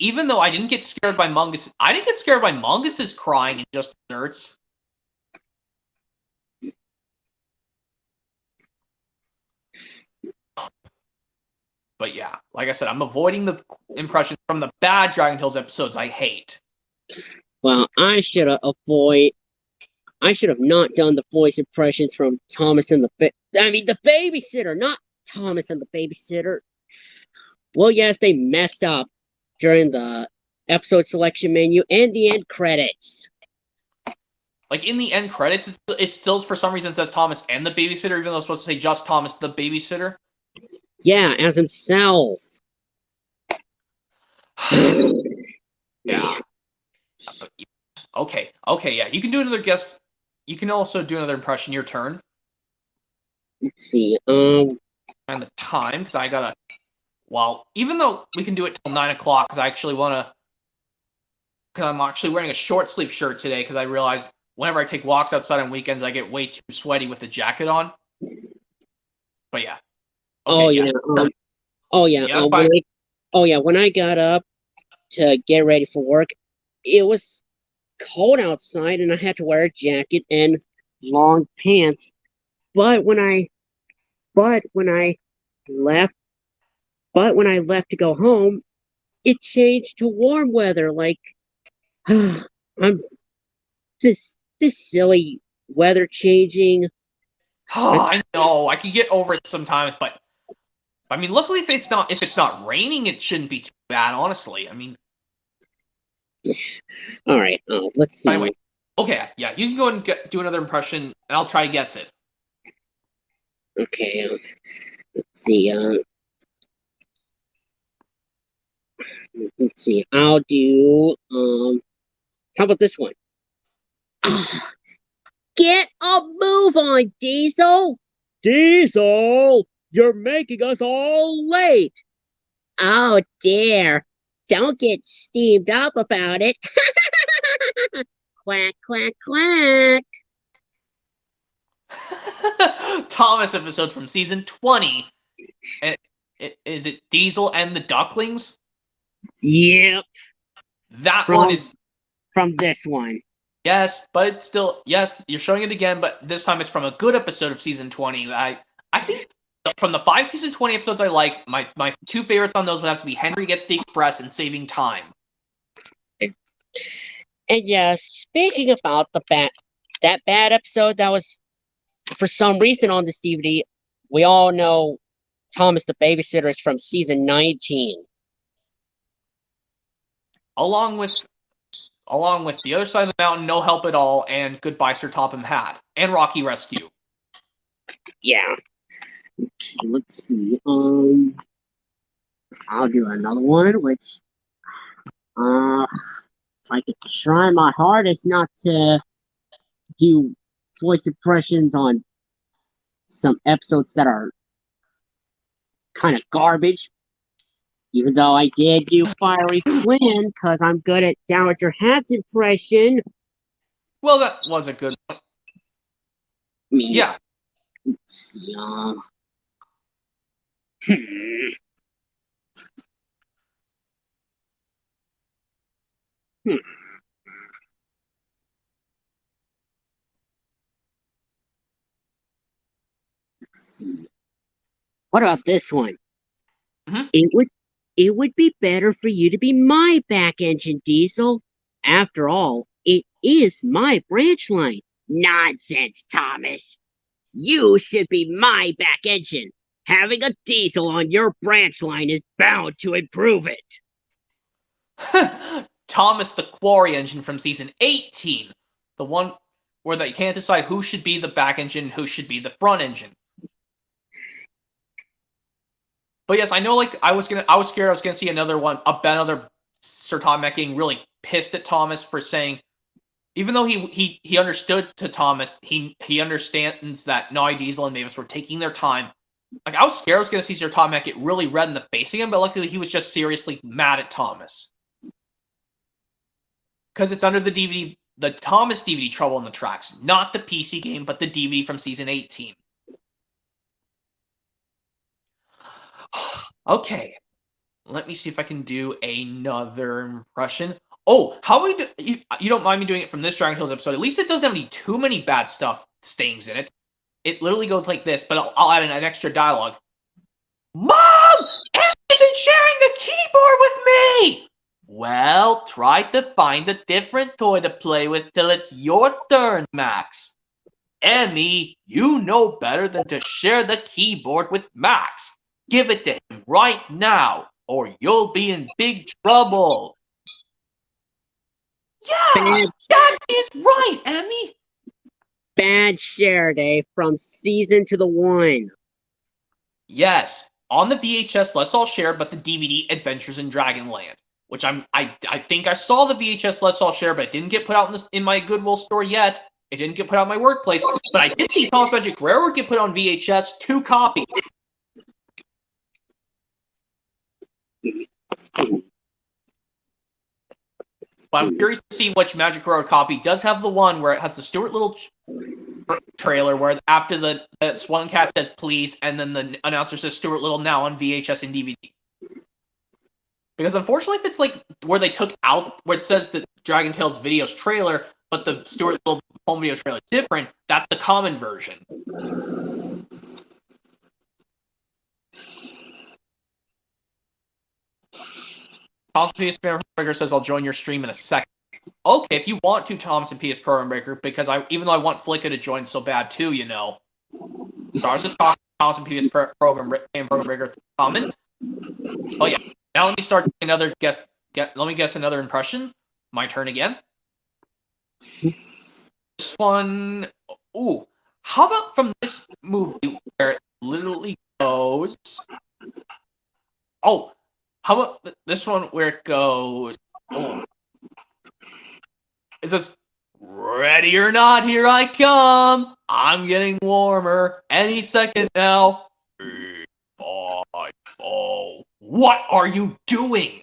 Even though I didn't get scared by Mungus, I didn't get scared by Mungus's crying and just desserts. But yeah, like I said, I'm avoiding the impressions from the bad Dragon Tales episodes I hate. Well, I should have not done the voice impressions from Thomas and the babysitter, not Thomas and the babysitter. Well, yes, they messed up during the episode selection menu and the end credits. Like in the end credits, it still for some reason says Thomas and the babysitter, even though it's supposed to say just Thomas the babysitter. Yeah, as himself. Yeah. Okay, yeah. You can do another guess. You can also do another impression. Your turn. Let's see. And the time, because I gotta. Well, even though we can do it till 9 o'clock, because I actually want to. Because I'm actually wearing a short sleeve shirt today, because I realize whenever I take walks outside on weekends, I get way too sweaty with the jacket on. But yeah. Okay, when I got up to get ready for work, it was cold outside and I had to wear a jacket and long pants. But when I left to go home, it changed to warm weather. Like I'm this silly weather changing. Oh, I know. I can get over it sometimes, but I mean, luckily if it's not raining, it shouldn't be too bad. Honestly, I mean. All right. Let's see. Anyway, okay, yeah, you can go and do another impression, and I'll try to guess it. Okay. Let's see. Let's see. I'll do. How about this one? Get a move on, Diesel. Diesel, you're making us all late. Oh dear. Don't get steamed up about it. Quack, quack, quack. Thomas episode from season 20. Is it Diesel and the Ducklings? Yep. That one is from this one. Yes, but it's still yes, you're showing it again, but this time it's from a good episode of season 20. I think from the 5 season 20 episodes I like, my two favorites on those would have to be Henry Gets the Express and Saving Time. And yeah, speaking about that bad episode that was for some reason on this DVD, we all know Thomas the Babysitter is from season 19. Along with The Other Side of the Mountain, No Help at All, and Goodbye Sir Topham Hatt, and Rocky Rescue. Yeah. Okay, let's see. I'll do another one, which if I could try my hardest not to do voice impressions on some episodes that are kind of garbage. Even though I did do Fiery Flynn, because I'm good at Dowager Hat's impression. Well, that was a good one. Yeah. Let's see, What about this one? Mm-hmm. It would be better for you to be my back engine, Diesel. After all, it is my branch line. Nonsense, Thomas. You should be my back engine. Having a Diesel on your branch line is bound to improve it. Thomas the Quarry Engine from season 18. The one where they can't decide who should be the back engine and who should be the front engine. But yes, I know. Like I was scared I was gonna see another Sir Topham getting really pissed at Thomas for saying, even though he understood to Thomas, he understands that Naughty Diesel and Mavis were taking their time. Like I was scared I was gonna see Sir Topham get really red in the face again, but luckily he was just seriously mad at Thomas. Because it's under the DVD, the Thomas DVD, Trouble in the Tracks, not the PC game, but the DVD from season 18. Okay, let me see if I can do another impression. Oh, how we do, you don't mind me doing it from this Dragon Tales episode? At least it doesn't have too many bad stuff stayings in it. It literally goes like this, but I'll add an extra dialogue. Mom, Emma isn't sharing the keyboard with me. Well, try to find a different toy to play with till it's your turn, Max. Emmy, you know better than to share the keyboard with Max. Give it to him right now, or you'll be in big trouble. Yeah, that is right, Emmy. Bad share day from season to the one. Yes, on the VHS, Let's All Share, but the DVD, Adventures in Dragonland, which I think I saw the VHS Let's All Share, but it didn't get put out in my Goodwill store yet. It didn't get put out in my workplace, but I did see Thomas Magic Railroad get put on VHS, 2 copies. But I'm curious to see which Magic Railroad copy does have the one where it has the Stuart Little trailer where after the Swan Cat says please, and then the announcer says Stuart Little now on VHS and DVD. Because unfortunately, if it's like where they took out where it says the Dragon Tales videos trailer, but the Stuart Little home video trailer is different, that's the common version. Thomas and P.S. Program Breaker says I'll join your stream in a second. Okay, if you want to, Thomas and P.S. Program Breaker, because even though I want Flicka to join so bad too, you know. So I was just talking to Thomas and P.S. Program Breaker comment. Oh yeah. Now let me start another guess. Let me guess another impression. My turn again. This one. Ooh. How about from this movie where it literally goes? Oh. How about this one where it goes? Oh. It says, "Ready or not, here I come." I'm getting warmer. Any second now. 3, 5, oh. What are you doing?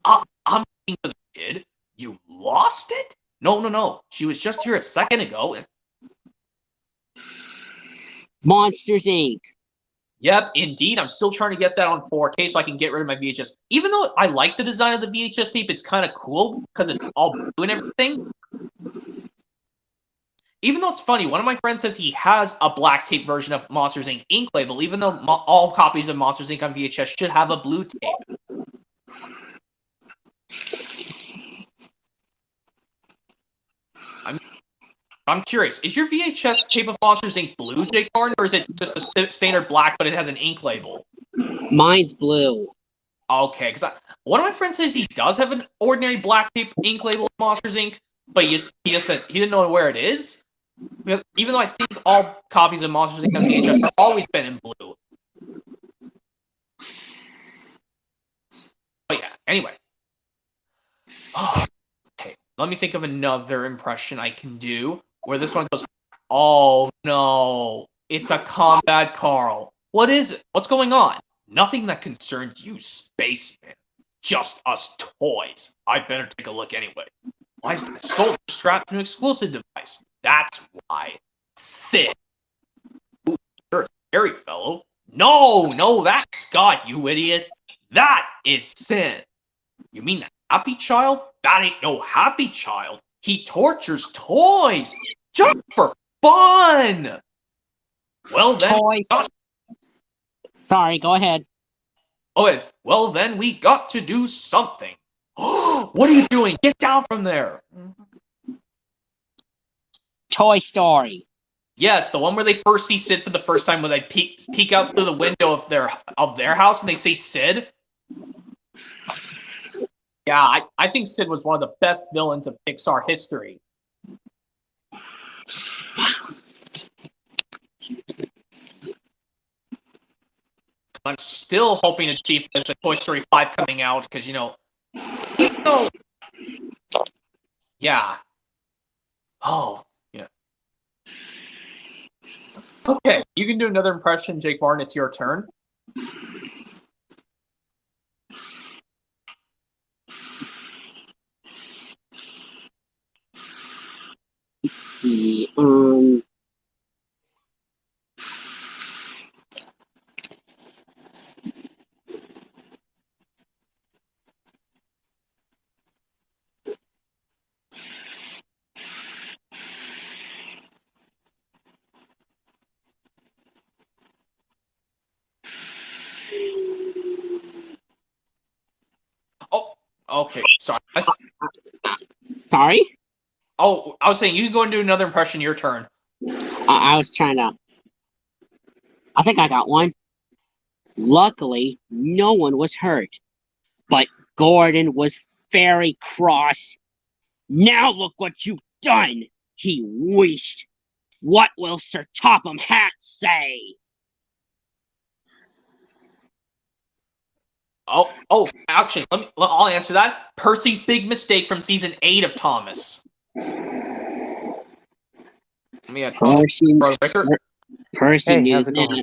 I'm looking for the kid. You lost it? No. She was just here a second ago. Monsters Inc. Yep, indeed. I'm still trying to get that on 4K so I can get rid of my VHS. Even though I like the design of the VHS tape, it's kind of cool because it's all blue and everything. Even though it's funny, one of my friends says he has a black tape version of Monsters Inc. ink label, even though all copies of Monsters Inc. on VHS should have a blue tape. I'm curious, is your VHS tape of Monsters Inc. blue, Jake Barton, or is it just a standard black, but it has an ink label? Mine's blue. Okay, because one of my friends says he does have an ordinary black tape ink label of Monsters Inc., but he just said he didn't know where it is. Because even though I think all copies of Monsters Inc. on VHS have always been in blue. But yeah, anyway. Oh, okay, let me think of another impression I can do where this one goes, oh no, it's a Combat Carl. What is it? What's going on? Nothing that concerns you, spaceman. Just us toys. I better take a look anyway. Why is that soldier strapped to an explosive device? That's why. Sid. Ooh, you're a scary fellow. No, that's Scott, you idiot. That is Sid. You mean that happy child? That ain't no happy child. He tortures toys. Just for fun. Well then. Toys. Sorry, go ahead. Oh, yes. Well then, we got to do something. What are you doing? Get down from there. Toy Story. Yes, the one where they first see Sid for the first time, when they peek out through the window of their house and they say Sid. Yeah, I think Sid was one of the best villains of Pixar history. I'm still hoping to see if there's a Toy Story 5 coming out, because, even though... Yeah. Oh, yeah. Okay, you can do another impression, Jake Barton. It's your turn. Let's see. Oh, okay. Sorry. Sorry? Oh, I was saying you can go and do another impression. Your turn. I was trying to... I think I got one. Luckily, no one was hurt. But Gordon was very cross. Now look what you've done, he wished. What will Sir Topham Hatt say? Oh, actually, I'll answer that. Percy's big mistake from season 8 of Thomas. Percy Hey, knew how's it that. going?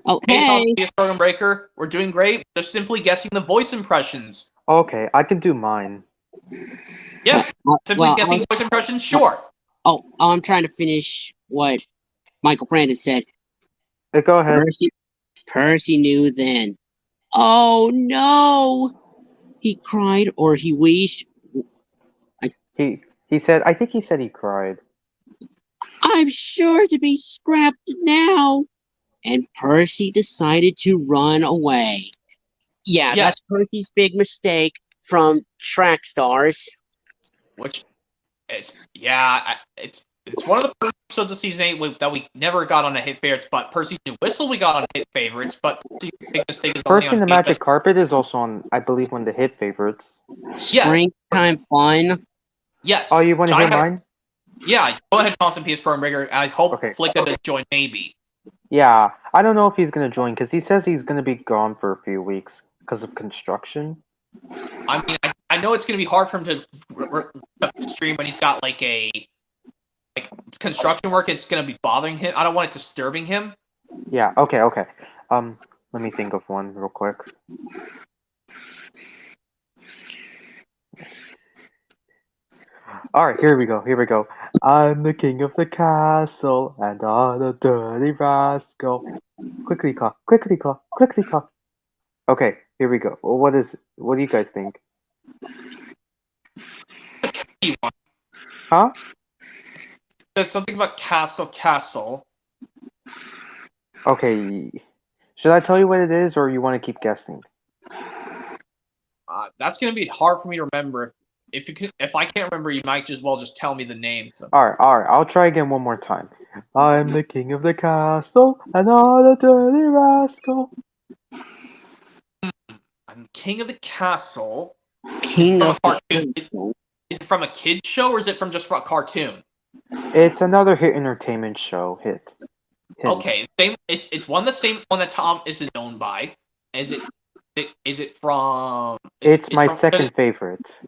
Oh, Hey, hey! Program Breaker. We're doing great. Just simply guessing the voice impressions. Okay, I can do mine. Yes, simply guessing voice impressions. Sure. I'm trying to finish what Michael Brandon said. Hey, go ahead. Percy knew then. Oh no! He cried, or he wished. He said. I think he said he cried. I'm sure to be scrapped now. And Percy decided to run away. Yeah, that's Percy's big mistake from Track Stars. Which it's one of the first episodes of season 8 that we never got on a hit favorites, but Percy's New Whistle we got on hit favorites, but the big mistake is Percy only and on the Magic Carpet is also on, I believe, one of the hit favorites. Springtime Fun. Yes. Oh, you want to hear mine? Yeah, go ahead, Constant PS Program Breaker. I hope Flicka does join, maybe. Yeah, I don't know if he's going to join, because he says he's going to be gone for a few weeks because of construction. I mean, I know it's going to be hard for him to stream when he's got, like, a like construction work, it's gonna be bothering him. I don't want it disturbing him. Yeah. Okay. Okay. Let me think of one real quick. All right. Here we go. Here we go. I'm the king of the castle, and I'm a dirty rascal. Clickety clock. Clickety clock. Clickety clock. Okay. Here we go. Well, what do you guys think? Huh? There's something about castle. Okay. Should I tell you what it is, or you want to keep guessing? That's gonna be hard for me to remember. If I can't remember, you might as well just tell me the name. All right. All right. I'll try again one more time. I'm the king of the castle, and I'm a dirty rascal. I'm king of the castle. King From of a the cartoon. castle. Is it from a kid's show or is it from just a cartoon? It's another hit entertainment show. Hit. Okay, same. It's the same one that Tom is owned by. Is it from? It's my from, second favorite.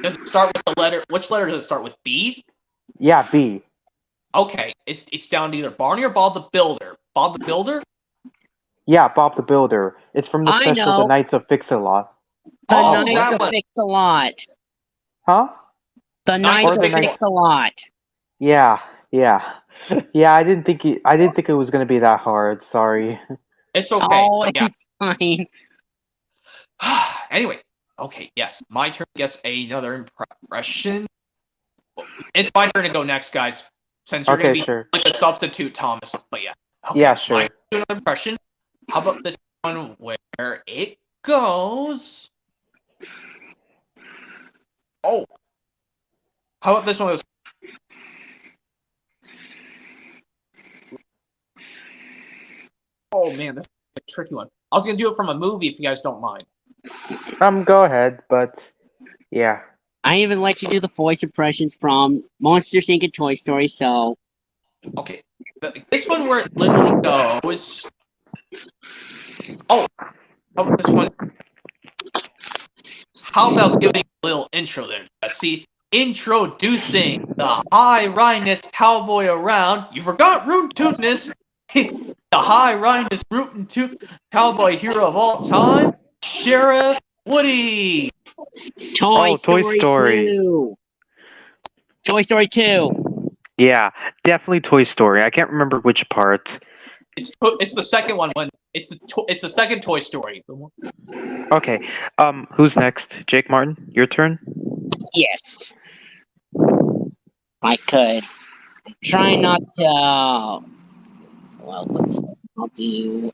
Does it start with the letter? Which letter does it start with? B. Yeah, B. Okay, it's down to either Barney or Bob the Builder. Bob the Builder. Yeah, Bob the Builder. It's from the I special know. The Knights of Fix-a-Lot. The Oh, Knights that of one. Fix-a-Lot. Huh? The Knights Knights of of Fix-a-Lot. Yeah, yeah. Yeah, I didn't think it was gonna be that hard, sorry. It's okay. Oh, Yeah. it's fine. Anyway, okay, yes, my turn to guess another impression. It's my turn to go next, guys. Since you're Okay, gonna be sure. like a substitute, Thomas. But yeah. Okay, Yeah, sure. my turn to impression. How about this one where it goes? Oh. How about this one goes? Oh man, this is a tricky one. I was gonna do it from a movie if you guys don't mind. Go ahead, but yeah. I even let you do the voice impressions from Monsters Inc. and Toy Story, so Okay, this one where it literally goes. Oh, how about this one? How about giving a little intro there? See, introducing the high rhinest cowboy around. You forgot Root Tootness. The high rhinest rootin' toot cowboy hero of all time, Sheriff Woody. Toy Toy Story. 2. Toy Story 2. Yeah, definitely Toy Story. I can't remember which part. It's the second one when it's the second Toy Story. Okay. Who's next? Jake Martin, your turn? Yes. I could. Try not to. Well, let's see. I'll do.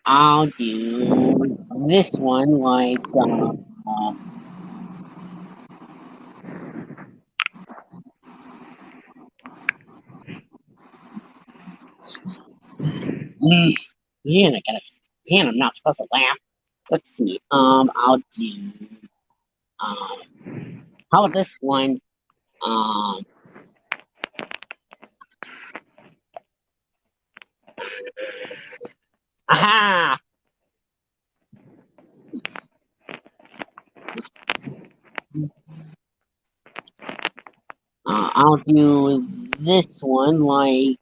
I'll do this one like. Man, I'm not supposed to laugh. Let's see. I'll do. How about this one? Aha! I'll do this one like.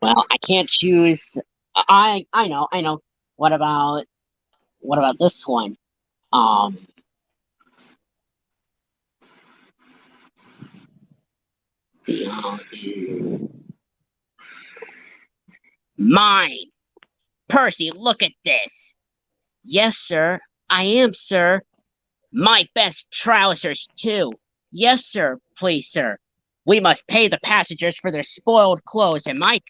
Well, I can't choose. I know. What about this one? See, I'll do mine. Percy, look at this. Yes, sir. I am, sir. My best trousers, too. Yes, sir. Please, sir. We must pay the passengers for their spoiled clothes, and my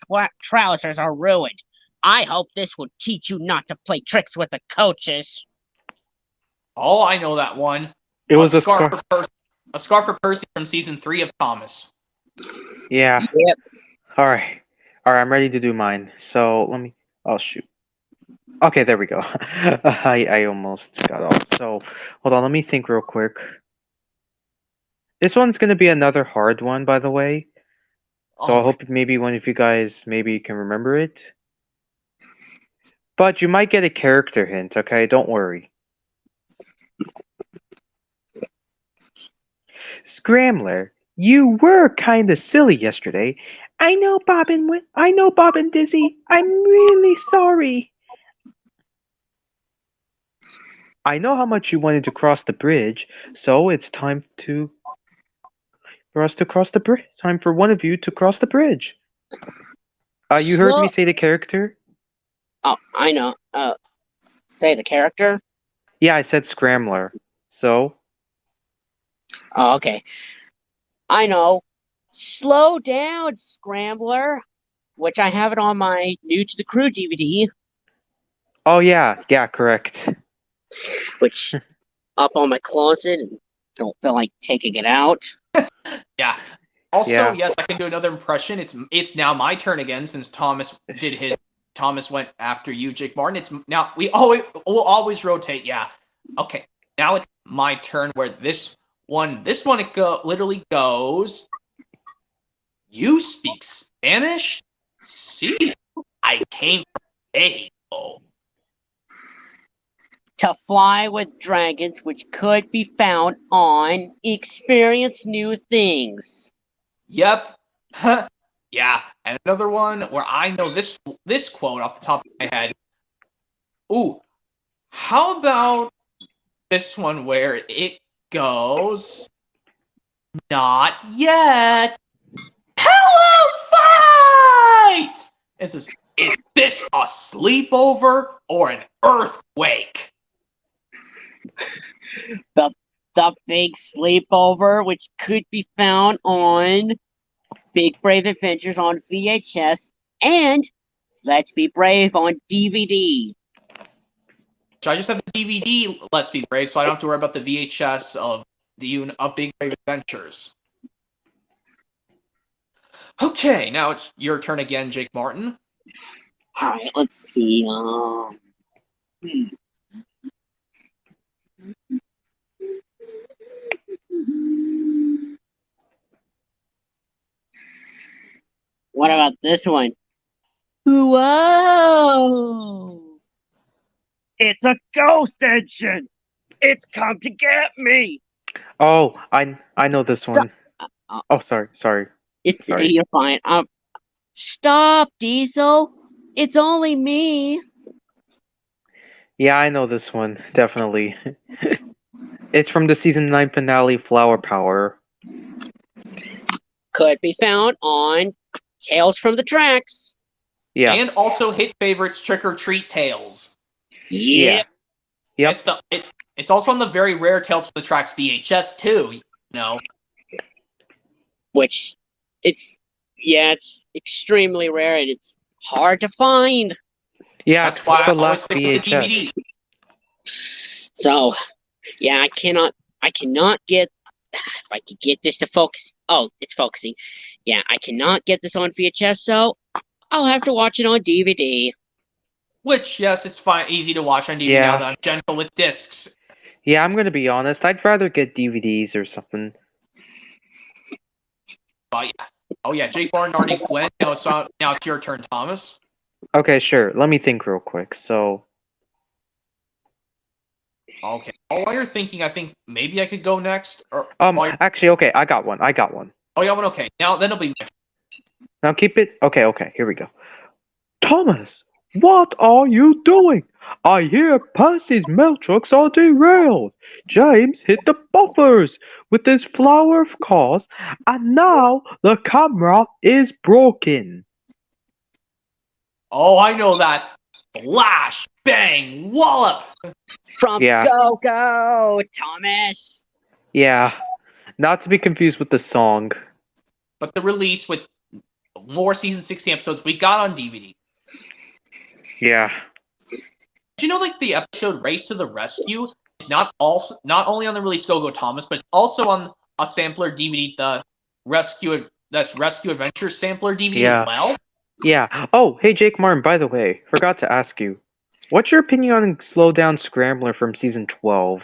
trousers are ruined. I hope this will teach you not to play tricks with the coaches. Oh, I know that one. It was a scar scar. for Percy. A scar for Percy from season 3 of Thomas. Yeah. Yep. All right. All right. I'm ready to do mine. So let me. Oh shoot. Okay, there we go. I almost got off. So hold on. Let me think real quick. This one's gonna be another hard one, by the way. So I Oh, hope maybe one of you guys maybe can remember it. But you might get a character hint. Okay, don't worry. Scrambler, you were kinda silly yesterday. I know, Bob and Dizzy. I'm really sorry. I know how much you wanted to cross the bridge, so it's time for us to cross the bridge. Time for one of you to cross the bridge. You heard me Slow. say the character? Oh, I know. Say the character. Yeah, I said Scrambler. So, Oh, okay. I know. Slow down, Scrambler. Which I have it on my New to the Crew DVD, oh yeah, correct. which up on my closet and don't feel like taking it out. yeah. Also, Yeah. yes, I can do another impression. It's now my turn again since Thomas did his. Thomas went after you, Jake Martin. It's now we'll always rotate. Yeah. Okay. Now it's my turn. Where this one it literally goes. You speak Spanish? See, I came from Mexico. To fly with dragons, which could be found on Experience New Things. Yep. Yeah. And another one where I know this quote off the top of my head. Ooh, how about this one where it goes? Not yet. Hello, fight! This is this a sleepover or an earthquake? The Big Sleepover, which could be found on Big Brave Adventures on VHS and Let's Be Brave on DVD. So I just have the DVD. Let's Be Brave, so I don't have to worry about the VHS of Big Brave Adventures. Okay, now it's your turn again, Jake Martin. All right, let's see. What about this one? Whoa! It's a ghost engine! It's come to get me! Oh, I know this Stop. one. Oh, sorry. Sorry. You're fine. Stop, Diesel! It's only me! Yeah, I know this one. Definitely. It's from the season 9 finale, Flower Power. Could be found on Tales from the Tracks. Yeah. And also hit favorites Trick or Treat Tales. Yep. Yep. It's also on the very rare Tales from the Tracks VHS too. Which it's extremely rare and it's hard to find. Yeah, That's it's why the I always last stick with the VHS. DVD. So yeah, I cannot get if I could get this to focus. Oh, it's focusing. Yeah, I cannot get this on VHS, so I'll have to watch it on DVD. Which, yes, it's fine, easy to watch on DVD Yeah. now that I'm gentle with discs. Yeah, I'm gonna be honest. I'd rather get DVDs or something. But yeah. Oh yeah, Jake Martin already went. Now it's your turn, Thomas. Okay, sure. Let me think real quick. So, Okay. While you're thinking, I think maybe I could go next. Or while you're- actually, okay, I got one. oh, yeah, one. Okay. Now then it'll be my turn. Now keep it. Okay, here we go. Thomas, what are you doing? I hear Percy's mail trucks are derailed. James hit the buffers with his flower of course, and now the camera is broken. Oh, I know that. Flash, bang, wallop. From Yeah. Go, Thomas. Yeah, not to be confused with the song. But the release with more season 16 episodes we got on DVD. Yeah. Do you know, like, the episode Race to the Rescue not only on the release Go Go Thomas, but it's also on a sampler DVD, the Rescue Adventure sampler DVD Yeah. as well. Yeah. Oh, hey, Jake Martin, by the way, forgot to ask you. What's your opinion on Slow Down Scrambler from season 12?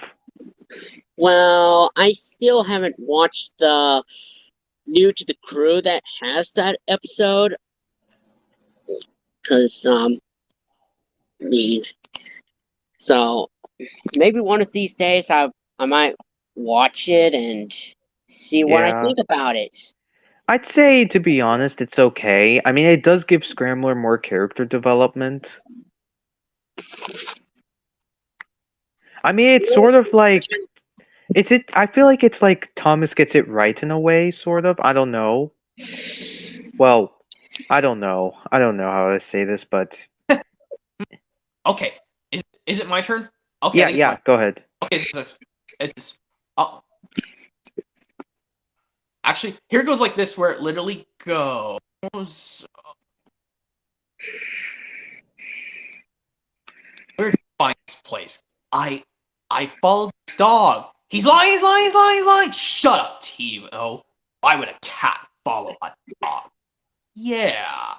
Well, I still haven't watched the New to the Crew that has that episode. Because, so maybe one of these days I might watch it and see what I Yeah. think about it. I'd say, to be honest, it's okay. I mean, it does give Scrambler more character development. I mean, it's sort of like I feel like it's like Thomas gets it right in a way, sort of. I don't know. Well, I don't know. I don't know how to say this, but Okay, is it my turn? Okay, I yeah, think yeah. Go ahead. Okay, oh. Actually, here it goes like this, where it literally goes. Where did I find this place? I followed this dog. He's lying. Shut up, Timo. Why would a cat follow a dog? Yeah.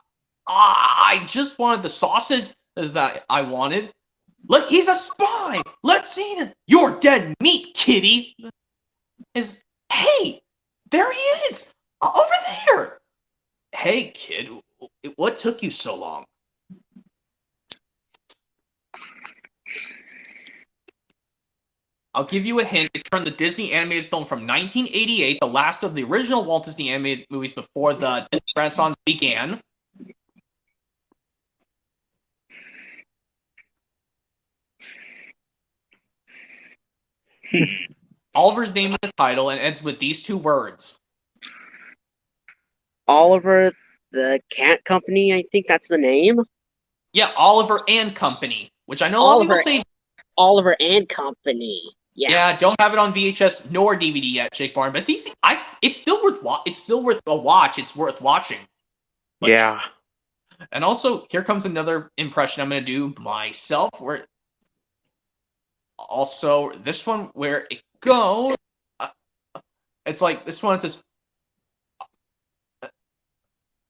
I just wanted the sausage that I wanted. Look, he's a spy. Let's see him. You're dead meat, kitty. Hey, there he is. Over there. Hey, kid. What took you so long? I'll give you a hint. It's from the Disney animated film from 1988, the last of the original Walt Disney animated movies before the Disney Renaissance began. Oliver's name in the title and ends with these two words. Oliver the Cat Company, I think that's the name. Yeah, Oliver and Company, which I know a lot of people say. Oliver and Company. Yeah, don't have it on VHS nor DVD yet, Jake Barn, but it's easy. It's still worth a watch. It's worth watching. But, yeah. And also, here comes another impression I'm going to do myself. Where also this one where it goes, it's like this one. It says,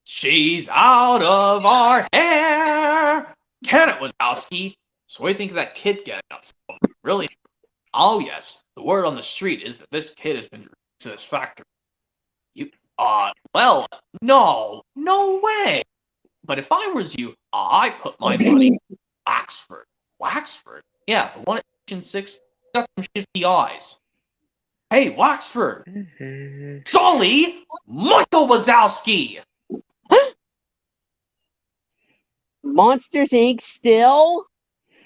"She's out of our hair." Kenneth Wazowski. So what do you think of that kid getting us? Really? Oh yes, the word on the street is that this kid has been to this factory. Well, no way. But if I was you, I put my money in Waxford. Waxford? Yeah, the one at Station 6 got some shifty eyes. Hey, Waxford! Sully! Michael Wazowski! Monsters Inc. still?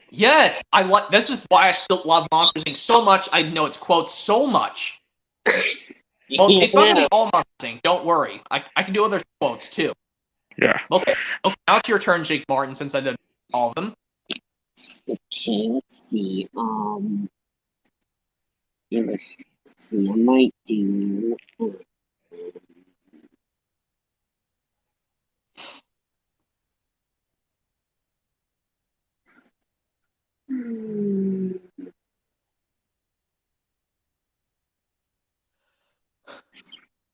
Yes, this is why I still love Monsters Inc. so much. I know its quotes so much. Well, it's not going to be all Monsters Inc. Don't worry. I can do other quotes too. Yeah. Okay, now it's your turn, Jake Martin, since I did all of them. Okay, let's see. Let's see, I might do.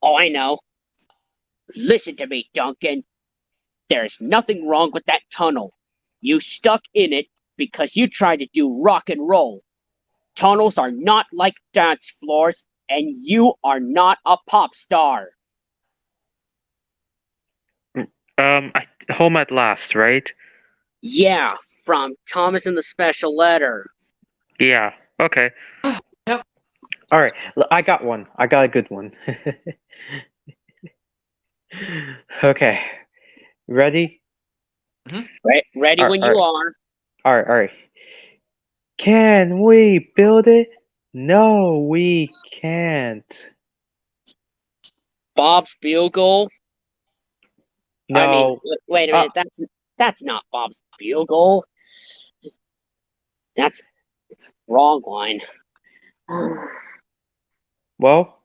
Oh, I know. Listen to me, Duncan. There's nothing wrong with that tunnel. You stuck in it because you tried to do rock and roll. Tunnels are not like dance floors, and you are not a pop star. Home at Last, right? Yeah, from Thomas and the Special Letter. Yeah. Okay. Yep. All right. I got one. I got a good one. Okay. Ready? Ready when you are. All right. Can we build it? No, we can't. Bob's Bugle. No. I mean, wait a minute. That's not Bob's Bugle. That's wrong one. Well.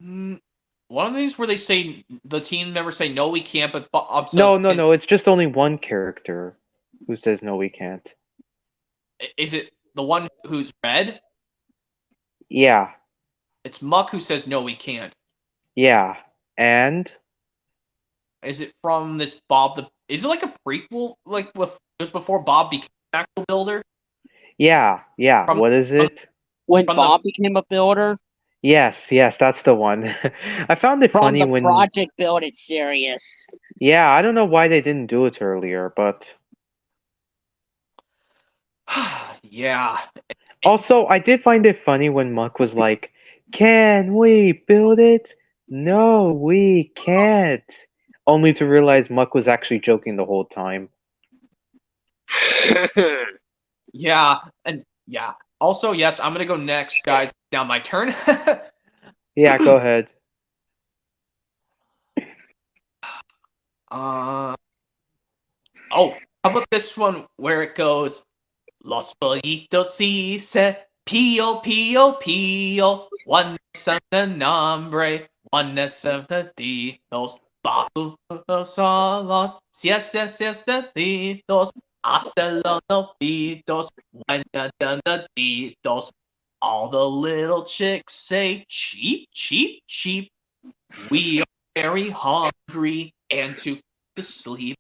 One of these where they say the team members say no, we can't, but Bob says No. It's just only one character who says no, we can't. Is it the one who's red? Yeah, It's Muck who says no, we can't. yeah. And Is it from this Bob the? Is it like a prequel? Like with just before Bob became an actual builder? yeah. From What is from, it? When from Bob became a builder Yes, that's the one. I found it from funny the when. Project Build It series. Yeah, I don't know why they didn't do it earlier, but yeah. also I did find it funny when Muck was like, "Can we build it? No, we can't." Only to realize Muck was actually joking the whole time. Yeah, and yeah. Also, yes, I'm gonna go next, guys. Now my turn. Yeah, go ahead. Oh, how about this one where it goes, Los pollitos sí se pío, pío, pío. One es el nombre, one es el pedidos. Bajo los siestecitos, hasta los novitos, when the deditos. All the little chicks say, cheep, cheep, cheep. We are very hungry and to sleep.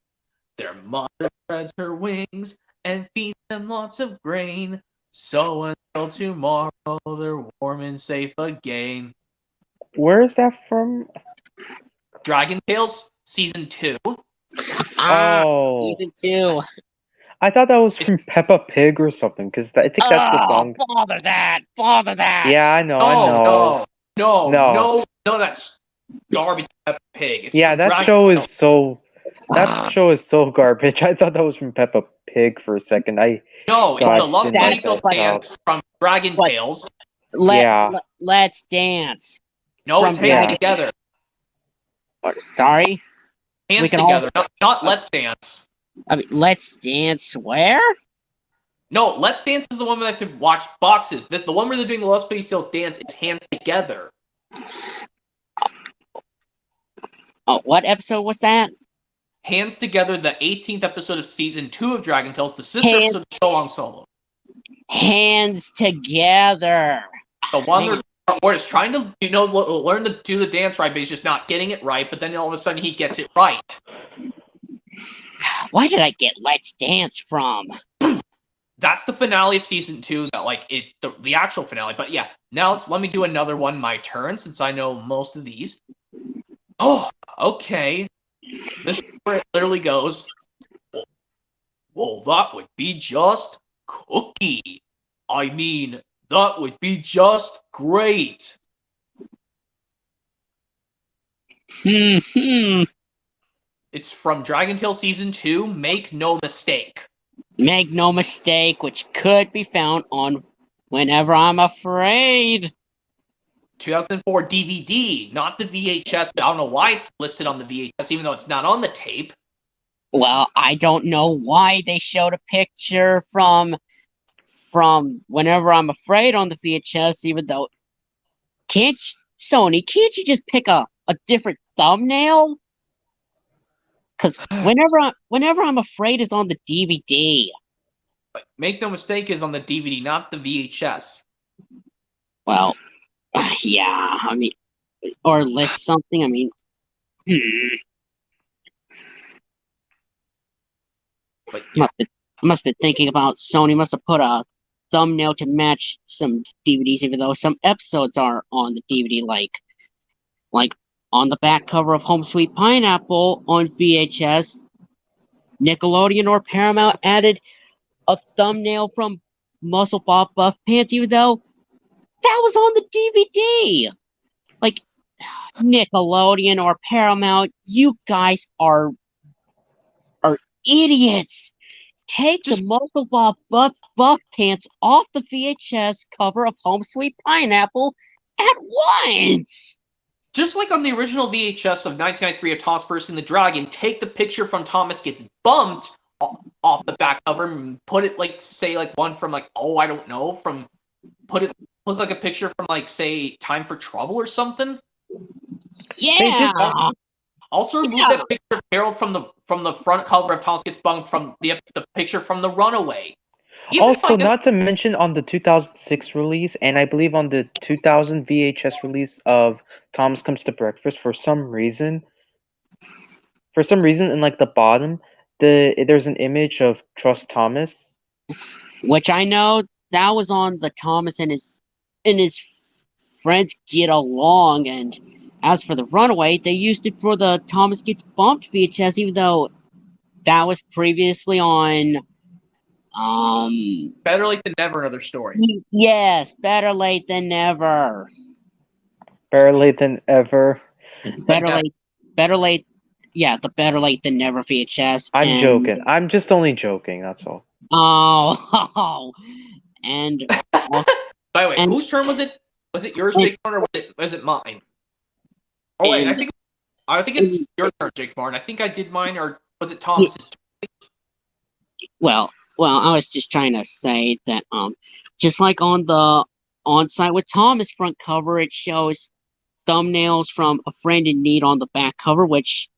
Their mother spreads her wings and feeds them lots of grain. So until tomorrow, they're warm and safe again. Where is that from? Dragon Tales Season 2. Oh, Season 2. I thought that was from Peppa Pig or something, because I think that's the song. Bother that. Yeah, I know. No, that's garbage Peppa Pig. It's Yeah, from that Dragon show Tales. is so. That show is so garbage. I thought that was from Peppa Pig for a second. No, it's God, the Los didn't like Pollitos that dance from Dragon What? Tales. Let's dance. No, From it's hands Yeah. together. Sorry? Hands We can together. Not Let's Dance. I mean, Let's Dance where? No, Let's Dance is the one where they have to watch boxes. The one where they're doing the Los Pollitos dance is hands together. Oh, what episode was that? Hands Together, the 18th episode of Season 2 of Dragon Tales, the sister Hands- episode of So Long Solo. Hands Together. The one Man. where it's trying to, learn to do the dance right, but he's just not getting it right, but then all of a sudden he gets it right. Why did I get Let's Dance from? That's the finale of Season 2, that, like, it's the actual finale. But yeah, now let me do another one, my turn, since I know most of these. Oh, okay. This is where it literally goes, well, that would be just cookie. I mean, that would be just great. Hmm. It's from Dragon Tales Season 2, Make No Mistake. Make no mistake, which could be found on Whenever I'm Afraid. 2004 DVD, not the VHS, but I don't know why it's listed on the VHS, even though it's not on the tape. Well, I don't know why they showed a picture from Whenever I'm Afraid on the VHS, even though Sony, can't you just pick a different thumbnail? Because whenever I'm Afraid is on the DVD. But Make No Mistake is on the DVD, not the VHS. Well, yeah, I mean, or list something. I mean, But must have been thinking about Sony must have put a thumbnail to match some DVDs, even though some episodes are on the DVD, like on the back cover of Home Sweet Pineapple on VHS. Nickelodeon or Paramount added a thumbnail from Muscle Bob Buff Pants, even though that was on the DVD. Like, Nickelodeon or Paramount, you guys are idiots. Take the Muscle Bob Buff Pants off the VHS cover of Home Sweet Pineapple at once. just like on the original VHS of 1993 of Thomas Percy and the Dragon, take the picture from Thomas Gets Bumped off the back cover and put it, like, say, like, one from, like, I don't know, look like a picture from, like, say, Time for Trouble or something. Yeah. Also remove that picture of Harold from the front cover of Thomas Gets Bumped from the picture from The Runaway. Even if I Also, just not to mention on the 2006 release, and I believe on the 2000 VHS release of Thomas Comes to Breakfast, for some reason, in like the bottom, there's an image of Trust Thomas. Which I know that was on the Thomas and his friends get along. And as for the Runaway, they used it for the Thomas Gets Bumped VHS, even though that was previously on. better late than never in other stories. Yes, better late than never. Better late than ever. Better yeah. late, better late. Yeah, the better late than never VHS. I'm joking. I'm just only joking. That's all. Oh, and By the way, and- whose turn was it? Was it yours, and- Jake Barn, or was it mine? Oh wait, and- I think it's your turn, Jake Barn. I think I did mine, or was it Thomas's turn? well, I was just trying to say that just like on the On-Site with Thomas front cover, it shows thumbnails from A Friend in Need on the back cover, which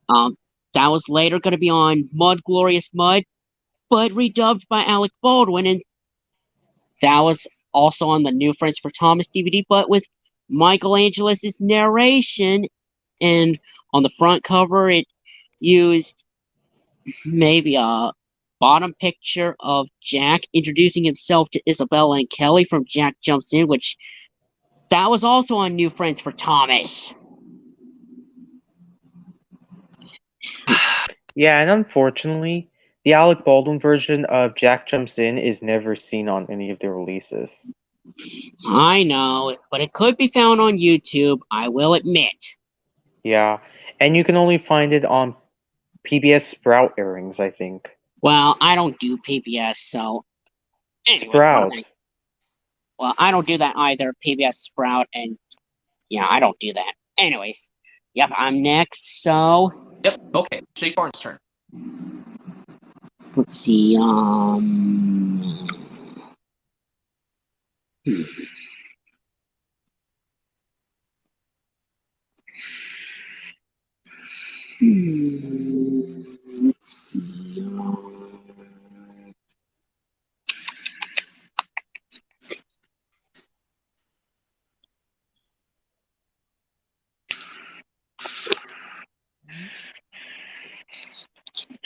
that was later going to be on Mud Glorious Mud, but redubbed by Alec Baldwin, and that was also on the New Friends for Thomas DVD, but with Michael Angelos' narration. And on the front cover, it used maybe a bottom picture of Jack introducing himself to Isabella and Kelly from Jack Jumps In, which that was also on New Friends for Thomas. Yeah, and unfortunately, the Alec Baldwin version of Jack Jumps In is never seen on any of their releases. I know, but it could be found on YouTube, I will admit. Yeah, and you can only find it on PBS Sprout airings, I think. Well, I don't do PBS, so. Anyways, Sprout. Well, I don't do that either, PBS Sprout, and yeah, I don't do that. Anyways, yep, I'm next, so. Yep. Okay, Jake Barn's turn. Let's see,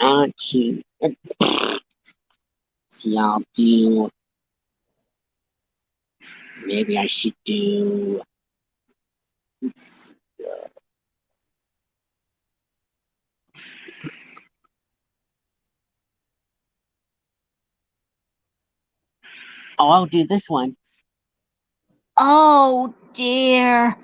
let's see, see, I'll do. Maybe I should do. Oh, I'll do this one. Oh dear.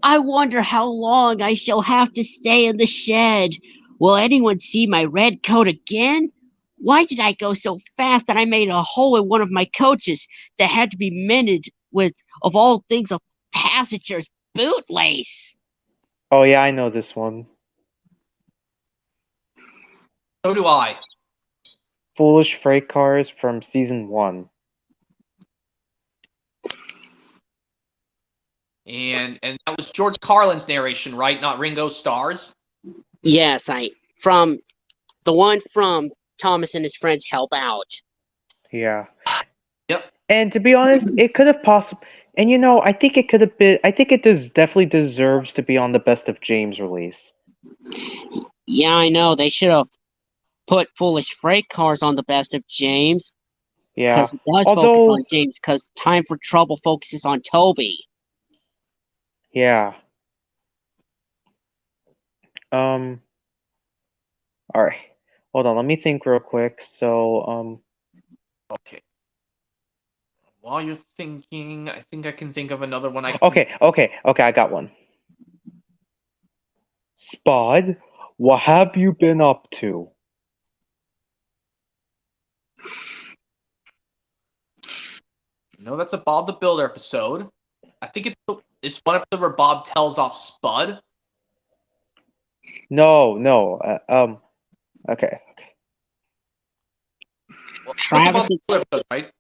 I wonder how long I shall have to stay in the shed. Will anyone see my red coat again? Why did I go so fast that I made a hole in one of my coaches that had to be mended with, of all things, a passenger's bootlace? Oh yeah, I know this one. So do I. Foolish Freight Cars from season 1. And that was George Carlin's narration, right? Not Ringo Starr's. Yes, from the one from Thomas and his friends help out. Yeah. Yep. And to be honest, it could have possibly. And I think it could have been. I think it definitely deserves to be on the Best of James release. Yeah, I know. They should have put Foolish Freight Cars on the Best of James. Yeah. Because it does focus on James, because Time for Trouble focuses on Toby. Yeah. All right. Hold on. Let me think real quick. So, Okay. While you're thinking, I think I can think of another one. Okay. I got one. Spud, what have you been up to? No, that's a Bob the Builder episode. I think it's one episode where Bob tells off Spud. No. Okay. Well, Travis, that's a Bob the Builder episode, right?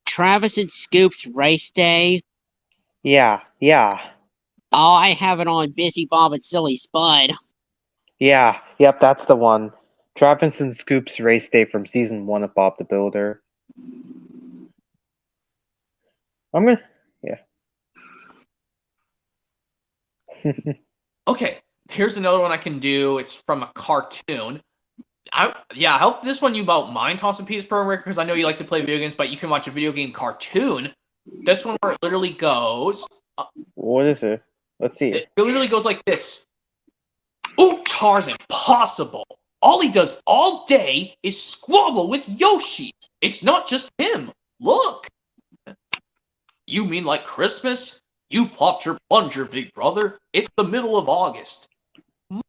Travis and Scoop's Race Day. Yeah. Oh, I have it on Busy Bob and Silly Spud. Yeah. Yep, that's the one. Travis and Scoop's race day from season 1 of Bob the Builder. I'm gonna, yeah. Okay, here's another one I can do. It's from a cartoon. I hope this one you won't mind tossing Pete's program because I know you like to play video games, but you can watch a video game cartoon. This one where it literally goes. What is it? Let's see. It literally goes like this. Ooh, Tarzan, impossible. All he does all day is squabble with Yoshi. It's not just him. Look. You mean like Christmas? You popped your plunger, big brother. It's the middle of August.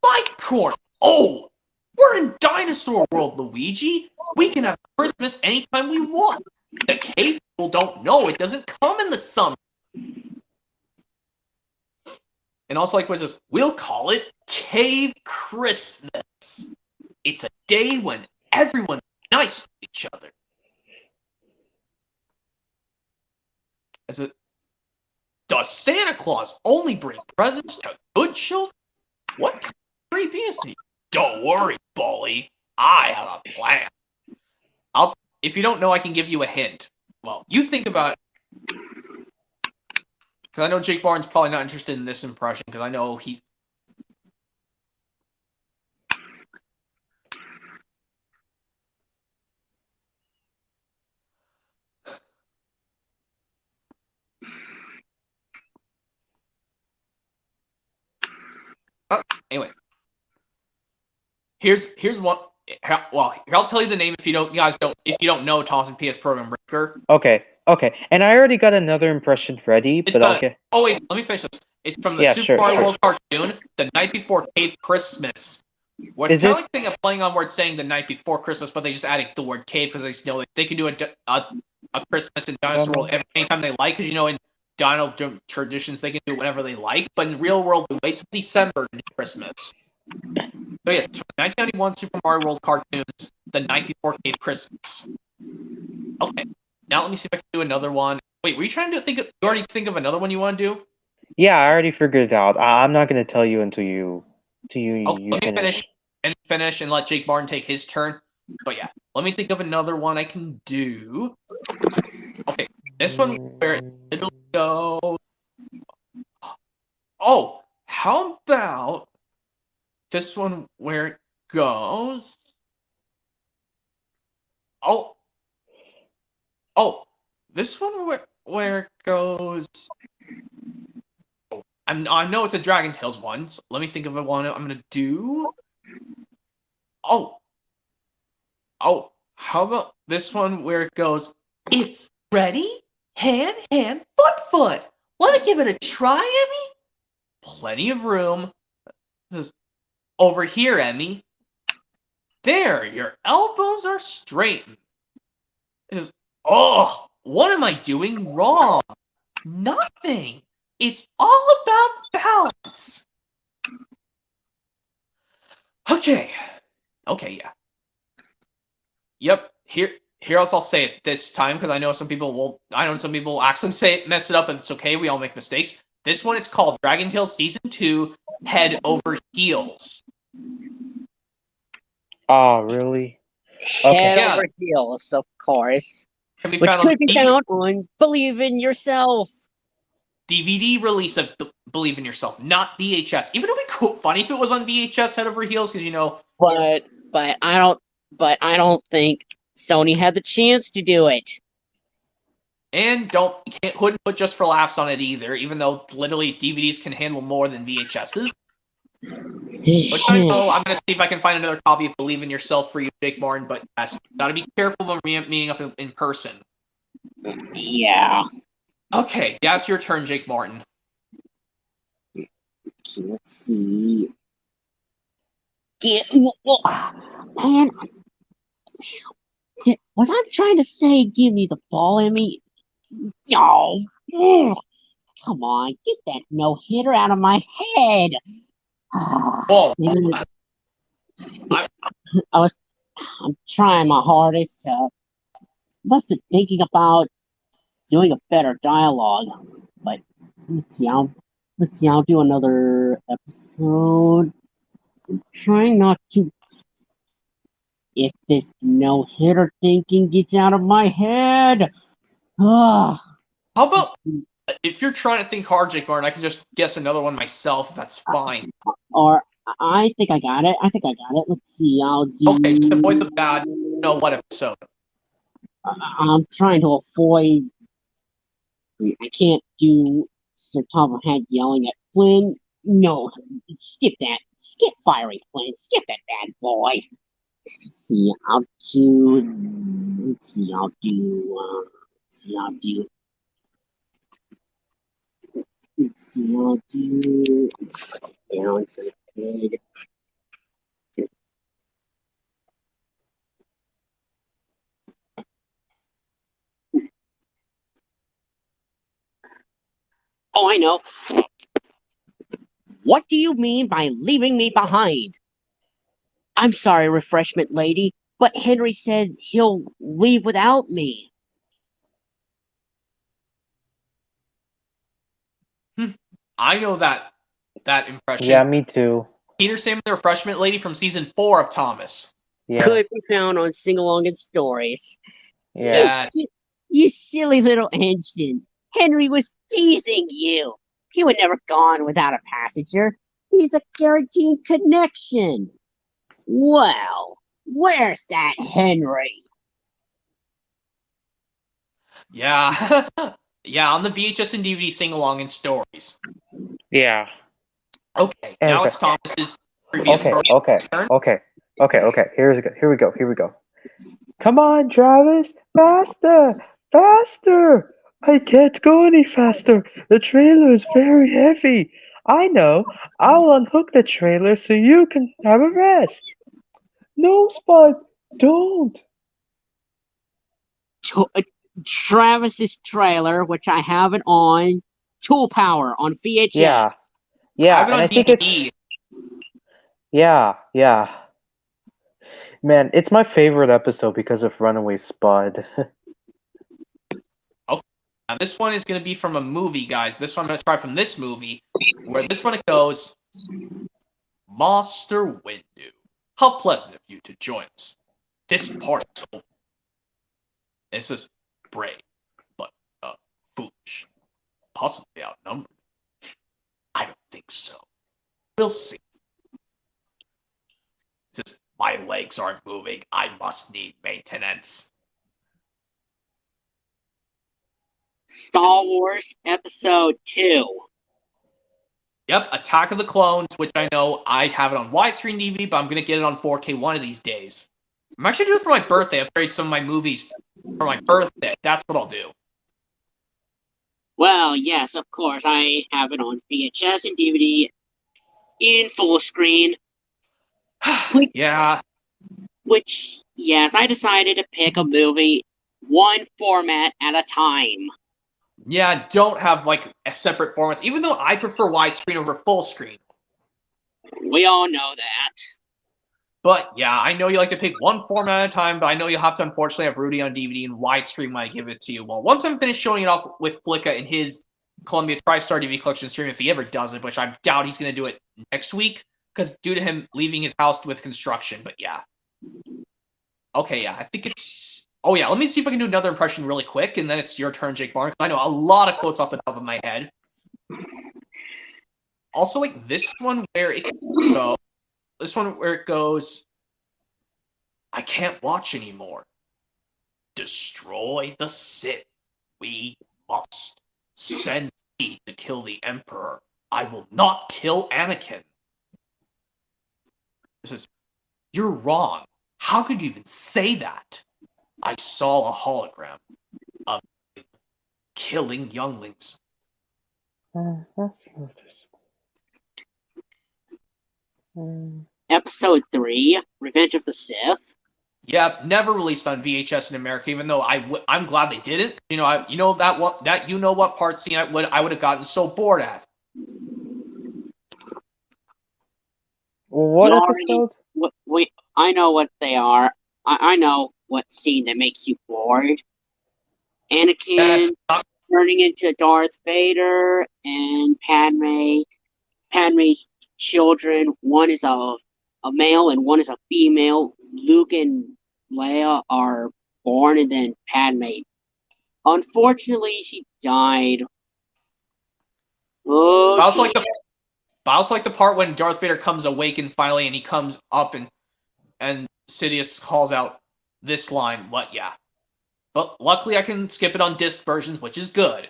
My corn. Oh, we're in dinosaur world, Luigi. We can have Christmas anytime we want. The cave people don't know it doesn't come in the summer. And also, like, what's this? We'll call it Cave Christmas. It's a day when everyone's nice to each other. Does Santa Claus only bring presents to good children? What kind of creepy is he? Don't worry, bully. I have a plan. If you don't know, I can give you a hint. Well, you think about it. Because I know Jake Barnes probably not interested in this impression, because I know he's... Anyway. Here's one... Well, I'll tell you the name if you don't know Thompson PS Program Breaker. Okay. And I already got another impression ready, but okay. Oh wait, let me finish this. It's from the Super Mario World cartoon, The Night Before Cave Christmas. Where it's kind of like thing of playing on where it's saying the night before Christmas, but they just added the word cave because they just know they can do a Christmas in Dinosaur World anytime they like. Because in Dino traditions, they can do whatever they like. But in real world, we wait till December to do Christmas. So yes, 1991 Super Mario World cartoons, The Night Before Cave Christmas. Okay, now let me see if I can do another one. Wait, were you trying to you already think of another one you want to do? Yeah, I already figured it out. I'm not going to tell you until you let me finish and let Jake Martin take his turn. But yeah, let me think of another one I can do. Okay, this one where it'll go. Oh, how about this one where it goes? Oh, this one where it goes. I know it's a Dragon Tales one, so let me think of a one I'm gonna do. Oh, how about this one where it goes? It's ready, hand, foot. Want to give it a try, Emmy? Plenty of room. This is over here, Emmy. There, your elbows are straightened. Oh, what am I doing wrong? Nothing. It's all about balance. Okay, yeah. Yep, here else I'll say it this time because I know some people will actually mess it up, and it's okay. We all make mistakes. This one, it's called Dragon Tales Season 2, Head Over Heels. Oh, really? Head over heels, of course. Which could be found on Believe in Yourself. DVD release of Believe in Yourself, not VHS. Even though it'd be funny if it was on VHS, Head Over Heels, because But I don't think Sony had the chance to do it. And couldn't put Just for Laughs on it either, even though literally DVDs can handle more than VHSs. Which I know I'm gonna see if I can find another copy of Believe in Yourself for you, Jake Martin. But yes, gotta be careful when meeting up in person. Yeah. Okay, yeah, it's your turn, Jake Martin. Okay, let's see. Man, was I trying to say give me the ball, Emmy? No. Come on, get that no-hitter out of my head. Whoa. I'm trying my hardest to. Must be thinking about doing a better dialogue, but let's see. I'll do another episode. I'm trying not to. if this no-hitter thinking gets out of my head. Ah, How about if you're trying to think hard, Jake Martin, I can just guess another one myself. That's fine. or I think I got it. Let's see. I'll do. Okay, just avoid the bad. No, what episode? I'm trying to avoid. I can't do Sir Tom Head yelling at Flynn. No, skip that. Skip Fiery Flynn. Skip that bad boy. Let's see. I'll do. Let's see. I'll do. Let's see. I'll do. Let's see. I'll do. Down to the pig. Oh, I know. What do you mean by leaving me behind? I'm sorry, refreshment lady, but Henry said he'll leave without me. I know that impression. Yeah, me too. Peter Sam, the refreshment lady from season 4 of Thomas. Yeah. Could be found on Sing Along and Stories. Yeah. You silly little engine. Henry was teasing you. He would never gone without a passenger. He's a guaranteed connection. Well, where's that Henry? Yeah. Yeah, on the VHS and DVD sing along and stories. Yeah. Okay, And now it's Thomas's previous Okay, program okay, turn. okay. Here we go. Come on, Travis, faster, faster! I can't go any faster. The trailer is very heavy. I know. I'll unhook the trailer so you can have a rest. No, Spud, don't. Travis's trailer, which I have it on Tool Power on VHS. Yeah, I have it and on I think DVD. yeah. Man, it's my favorite episode because of Runaway Spud. Now, this one is going to be from a movie, guys. This one I'm going to try from this movie, where this one it goes, Master Windu, how pleasant of you to join us. This part is over. This is brave, but foolish, possibly outnumbered. I don't think so. We'll see. Since my legs aren't moving, I must need maintenance. Star Wars Episode 2. Yep, Attack of the Clones, which I know I have it on widescreen DVD, but I'm going to get it on 4K one of these days. I'm actually doing it for my birthday. Upgrade some of my movies for my birthday. That's what I'll do. Well, yes, of course, I have it on VHS and DVD in full screen. Yeah. Which, yes, I decided to pick a movie one format at a time. Yeah, don't have like a separate formats, even though I prefer widescreen over full screen. We all know that. But yeah, I know you like to pick one format at a time, but I know you'll have to unfortunately have Rudy on DVD and widescreen when I give it to you. Well, once I'm finished showing it off with Flicka in his Columbia TriStar DVD collection stream, if he ever does it, which I doubt he's going to do it next week, because due to him leaving his house with construction. But yeah. Okay, yeah, I think it's... Oh yeah, let me see if I can do another impression really quick, and then it's your turn, Jake Barnes. I know a lot of quotes off the top of my head. Also, like this one where it goes... This one where it goes... I can't watch anymore. Destroy the Sith. We must. Send me to kill the Emperor. I will not kill Anakin. This is... You're wrong. How could you even say that? I saw a hologram of killing younglings. Episode 3, Revenge of the Sith. Yep, never released on VHS in America. Even though I'm glad they did it. You know, what part scene I would have gotten so bored at. What Laurie, episode? I know what they are. I know what scene that makes you bored. Anakin Yes. turning into Darth Vader and Padme's children. One is a male and one is a female. Luke and Leia are born and then Padme. Unfortunately, she died. Oh, I also like the part when Darth Vader comes awakened finally, and he comes up and Sidious calls out this line. What? Yeah. But luckily, I can skip it on disc versions, which is good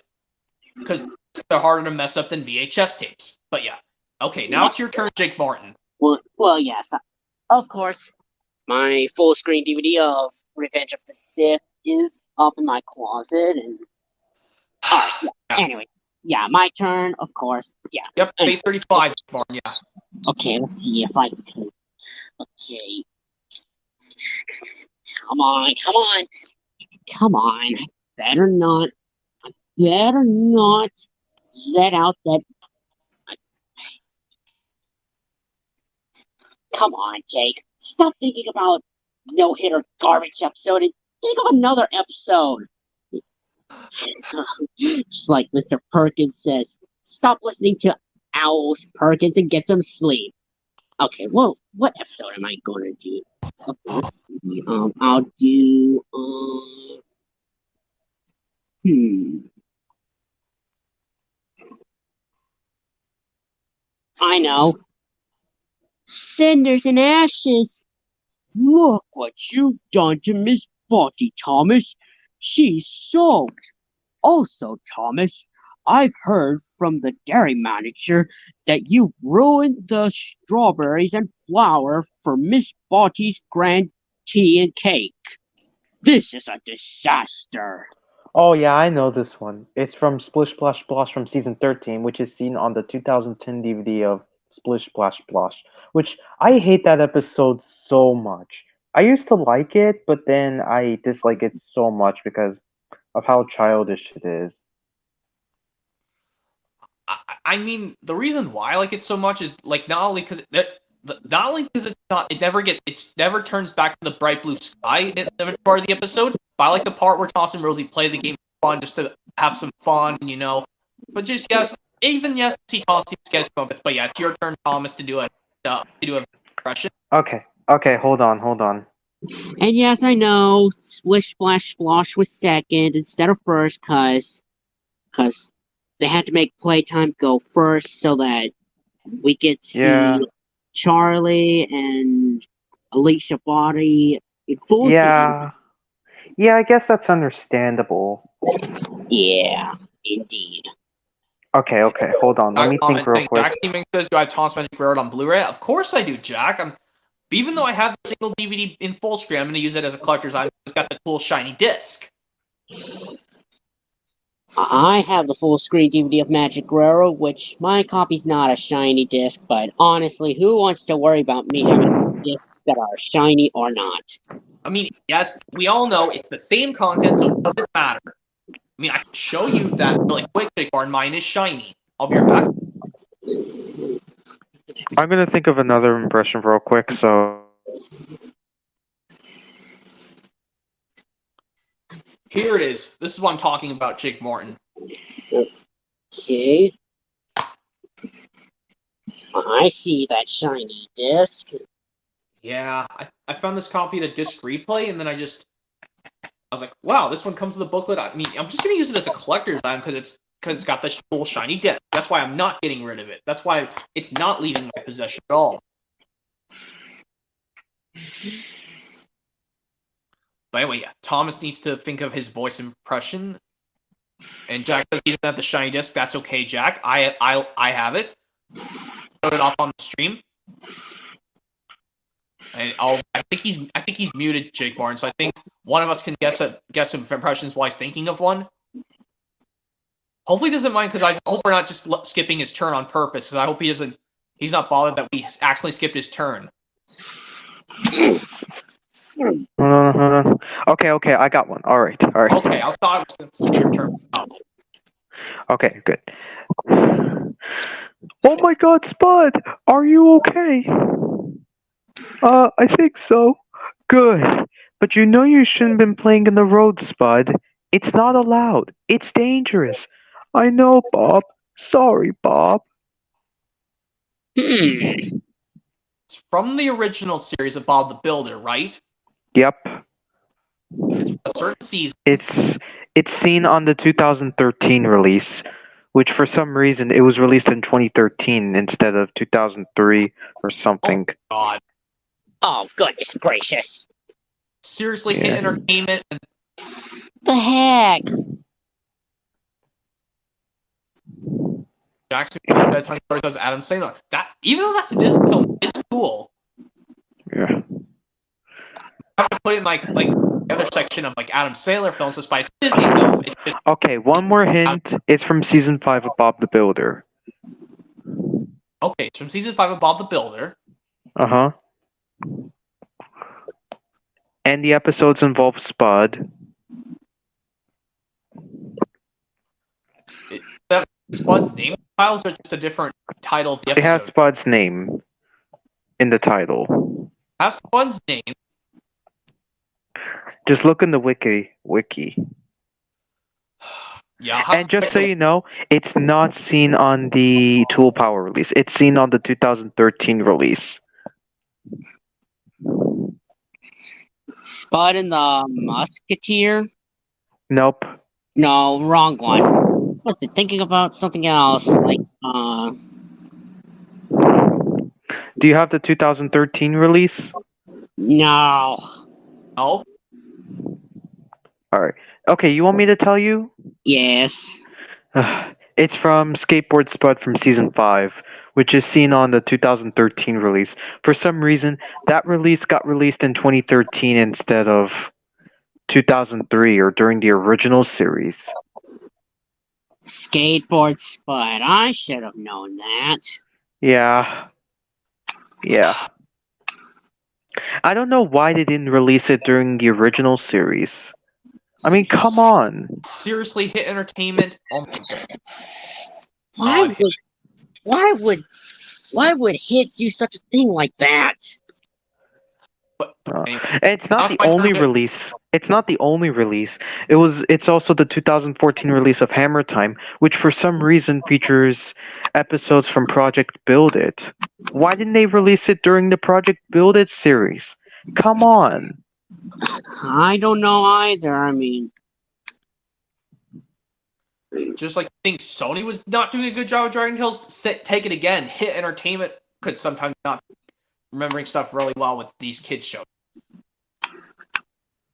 because they're harder to mess up than VHS tapes. But yeah. Okay, now it's your turn, Jake Martin. Well, yes, of course. My full screen DVD of Revenge of the Sith is up in my closet, and alright, yeah. Anyway, yeah, my turn, of course. Yeah. Yep, 835, Martin. Yeah. Okay, let's see if I can. Okay. Come on, come on, come on. I better not let out that. Come on, Jake. Stop thinking about no hitter garbage episode and think of another episode. Just like Mr. Perkins says, stop listening to Owls Perkins and get some sleep. Okay, well, what episode am I going to do? Okay, let's see. I'll do. I know. Cinders and ashes. Look what you've done to Miss Botty, Thomas. She's soaked. Also, Thomas, I've heard from the dairy manager that you've ruined the strawberries and flour for Miss Botty's grand tea and cake. This is a disaster. Oh yeah, I know this one. It's from Splish Splash Splosh from season 13, which is seen on the 2010 DVD of Splish Splash Splosh, which I hate that episode so much. I used to like it, but then I dislike it so much because of how childish it is. I mean, the reason why I like it so much is like not only because it never turns back to the bright blue sky in the part of the episode, but I like the part where Thomas and Rosie play the game for fun, just to have some fun, you know. But just see Thomas sketch moments. But yeah, it's your turn, Thomas, to do an impression. Okay, hold on. And yes, I know Splish Splash Splosh was second instead of first because they had to make playtime go first so that we could see Yeah. Charlie and Alicia Body in full Yeah. Yeah, I guess that's understandable. Yeah, indeed. Okay, hold on. Let me think real quick. Jack Steaming says, "Do I have Thomas Magic Railroad on Blu-ray?" Of course I do, Jack. Even though I have the single DVD in full screen, I'm going to use it as a collector's item. It's got the cool shiny disc. I have the full screen DVD of Magic Railroad, which my copy's not a shiny disc, but honestly, who wants to worry about me having discs that are shiny or not? I mean, yes, we all know it's the same content, so it doesn't matter. I mean, I can show you that really quick, Jake Barn. Mine is shiny. I'll be right back. I'm gonna think of another impression real quick, so. Here it is. This is what I'm talking about, Jake Morton. Okay. I see that shiny disc. Yeah, I found this copy at a disc replay, and then I was like, wow, this one comes with a booklet. I mean, I'm just gonna use it as a collector's item because it's got the full shiny disc. That's why I'm not getting rid of it. That's why it's not leaving my possession at all. But anyway, yeah, Thomas needs to think of his voice impression. And Jack says he doesn't have the shiny disc. That's okay, Jack. I have it. Put it off on the stream. And I think he's muted, Jake Barnes. So I think one of us can guess some impressions while he's thinking of one. Hopefully he doesn't mind because I hope we're not just skipping his turn on purpose. Because I hope he's not bothered that we accidentally skipped his turn. Hold on. Okay, I got one. All right. Okay, I thought it was your turn. Oh. Okay, good. Oh my God, Spud, are you okay? I think so. Good. But you know you shouldn't have been playing in the road, Spud. It's not allowed. It's dangerous. I know, Bob. Sorry, Bob. It's from the original series of Bob the Builder, right? Yep. It's a certain season. It's seen on the 2013 release, which for some reason it was released in 2013 instead of 2003 or something. God, Oh, goodness gracious. seriously, Yeah. Hit Entertainment and The heck? Jackson Bedtime Stories does Adam Sandler. That even though that's a Disney film, it's cool. Yeah. I have to put in like the other section of like Adam Sandler films, despite it's a Disney film. It's just, Okay, one more hint. It's from season 5 of Bob the Builder. okay, it's from season 5 of Bob the Builder. Uh-huh. And the episodes involve Spud. Spud's name files are just a different title of the It has episode. Spud's name in the title. Has Spud's name. Just look in the wiki. Yeah, I'll have And to just take so a look. you know, it's not seen on the Tool Power release. It's seen on the 2013 release. Spud and the Musketeer? Nope. No, wrong one. Must be thinking about something else. Like, Do you have the 2013 release? no. No, Alright. Okay, you want me to tell you? Yes. It's from Skateboard Spud from season 5, which is seen on the 2013 release. For some reason, that release got released in 2013 instead of 2003 or during the original series. Skateboard Spud. I should have known that. Yeah. I don't know why they didn't release it during the original series. I mean, come on. seriously, Hit Entertainment. Oh my god. Why would Hit do such a thing like that? But anyway, And it's not the only release. It's not the only release. It's also the 2014 release of Hammer Time, which for some reason features episodes from Project Build It. Why didn't they release it during the Project Build It series? Come on. I don't know either. I mean, just like I think Sony was not doing a good job of Dragon Tales, take it again. Hit Entertainment could sometimes not be remembering stuff really well with these kids shows.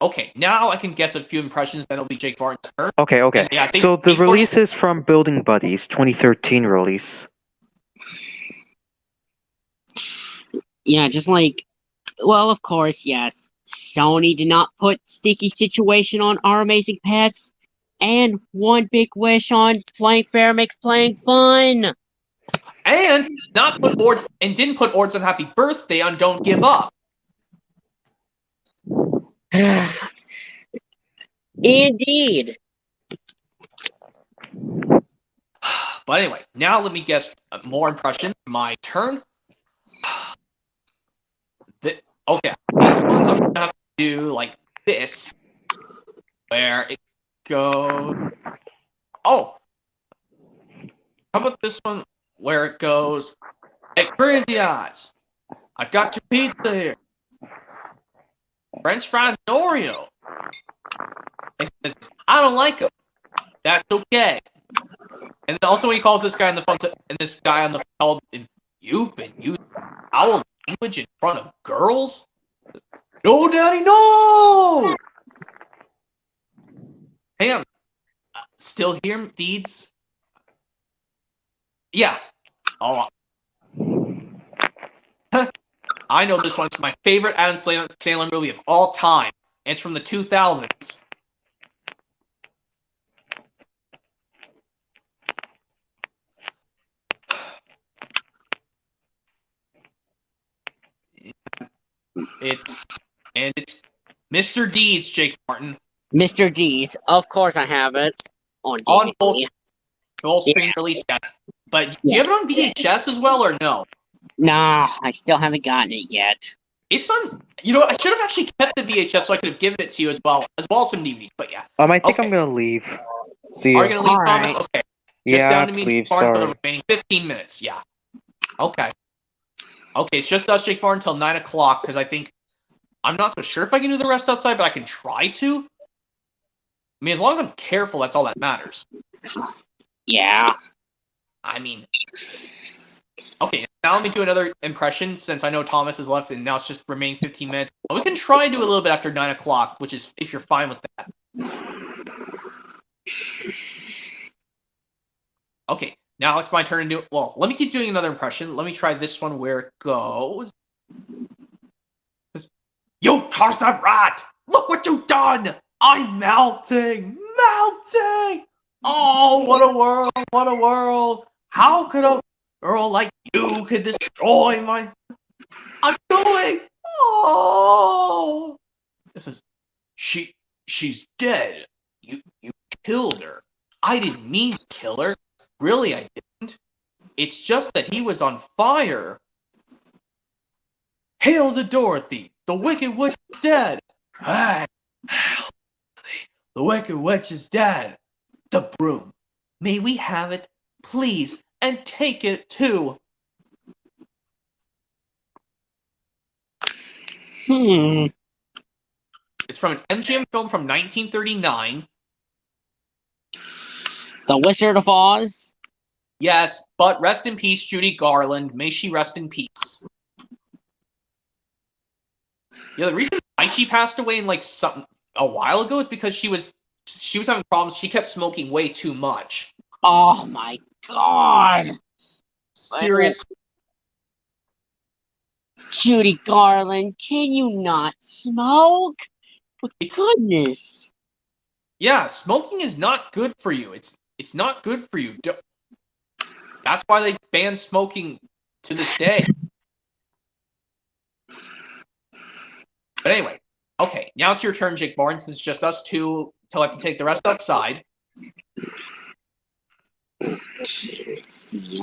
Okay, now I can guess a few impressions. Then it'll be Jake Barton's turn. Okay. And yeah, I think So the Jake Barton- release is from Building Buddies, 2013 release. yeah, just like, well, of course, yes. Sony did not put Sticky Situation on Our Amazing Pets, and One Big Wish on Playing Fair Makes Playing Fun. and not put Ords and didn't put Ords on Happy Birthday on Don't Give Up. Indeed. But anyway, now let me guess more impressions. My turn. Okay, these ones I'm gonna have to do like this, where it goes. Oh, how about this one where it goes? Hey, Crazy Eyes, I got your pizza here. French fries and Oreo. It says, I don't like them. That's okay. And then also when he calls this guy on the phone, and this guy on the phone, you've been using foul language in front of girls? No, Daddy, no! Hey, still here, Deeds? Yeah. Oh. I know this one's my favorite Adam Sandler movie of all time. And it's from the 2000s. It's Mr. Deeds, Jake Martin. Mr. Deeds, of course I have it on DVD. On full screen release, yes. But do you have it on VHS as well, or no? Nah, I still haven't gotten it yet. It's on. You know, I should have actually kept the VHS so I could have given it to you as well as some DVDs. But yeah, I think Okay. I'm gonna leave. See are ya. you gonna leave, All Thomas? right. Okay. Just Yeah, down to me leave. for the Sorry. remaining 15 minutes. Yeah. Okay. Okay, it's just us, Jake Barn, until 9 o'clock, because I think... I'm not so sure if I can do the rest outside, but I can try to. I mean, as long as I'm careful, that's all that matters. Yeah. I mean... Okay, now let me do another impression, since I know Thomas is left, and now it's just remaining 15 minutes. We can try and do a little bit after 9 o'clock, which is, if you're fine with that. Okay, now it's my turn to do... Well, let me keep doing another impression. Let me try this one where it goes... You cursed rat! Look what you've done! I'm melting! Melting! Oh, what a world! What a world! How could a girl like you could destroy my... I'm going! Oh! This is... She's dead. You killed her. I didn't mean to kill her. Really, I didn't. It's just that he was on fire. Hail to Dorothy! The Wicked Witch is dead! Hey! Hail Dorothy! The Wicked Witch is dead! The broom. May we have it, please, and take it too. It's from an MGM film from 1939. The Wizard of Oz? Yes, but rest in peace, Judy Garland. May she rest in peace. Yeah, the reason why she passed away in like a while ago is because she was having problems. She kept smoking way too much. Oh my god! Serious. Judy Garland, can you not smoke? For goodness. Yeah, smoking is not good for you. It's not good for you. That's why they ban smoking to this day. But anyway, okay, now it's your turn, Jake Barnes. It's just us two till I have to take the rest outside. Let's see.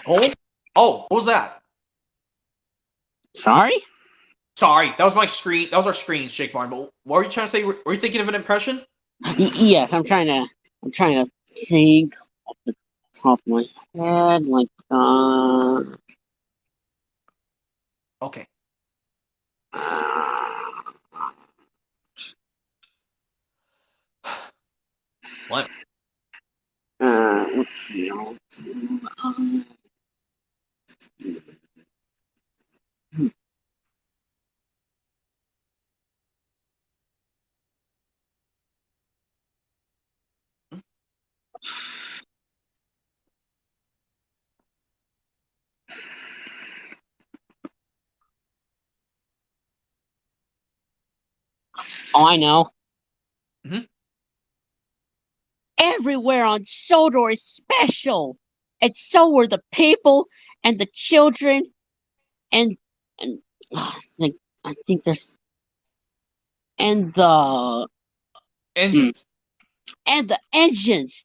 Oh, what was that? Sorry? Sorry, that was my screen. That was our screens, Jake Barnes. But what were you trying to say? Were you thinking of an impression? Yes, I'm trying to think off the top of my head, like Okay. What? Let's see. Oh, I know. Mhm. Everywhere on Sodor is special, and so are the people and the children, and I think there's and the Engines. and the engines.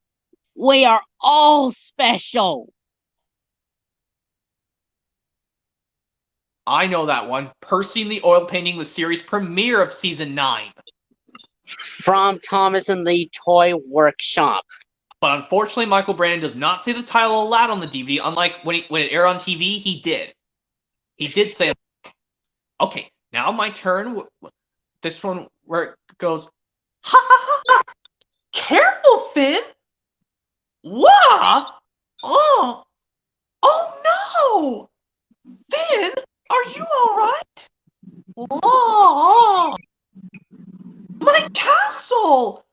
We are all special. I know that one. Percy and the Oil Painting, the series premiere of season 9. From Thomas and the Toy Workshop. But unfortunately, Michael Brandon does not say the title aloud on the DVD, unlike when it aired on TV, he did. He did say it. Okay, now my turn. This one where it goes, ha ha ha ha! Careful, Finn! What? Oh! Oh no! Finn, are you alright? Oh! My castle!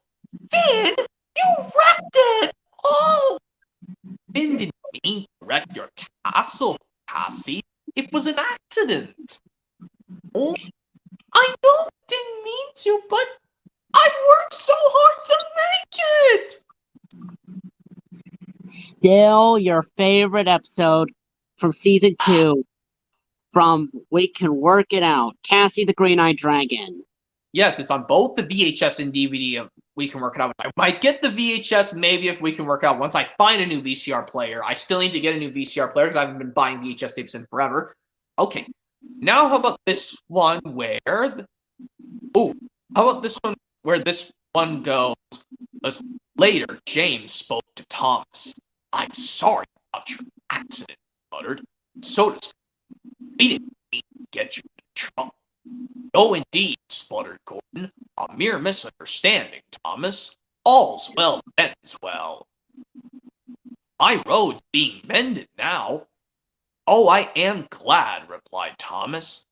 Finn, you wrecked it! Oh! Finn didn't mean to wreck your castle, Cassie. It was an accident. Oh, I know I didn't mean to, but I worked so hard to make it! Still your favorite episode from season 2 from We Can Work It Out, Cassie the Green-Eyed Dragon. Yes, it's on both the VHS and DVD of We Can Work It Out. I might get the VHS maybe if We Can Work It Out once I find a new VCR player. I still need to get a new VCR player because I haven't been buying VHS tapes in forever. Okay, now how about this one where... Oh, how about this one where this one goes... Later, James spoke to Thomas. I'm sorry about about your accident, he muttered. So does we didn't mean to get you into trouble. No, indeed, spluttered Gordon. A mere misunderstanding, Thomas. All's well that ends well. My road's being mended now. Oh, I am glad, replied Thomas.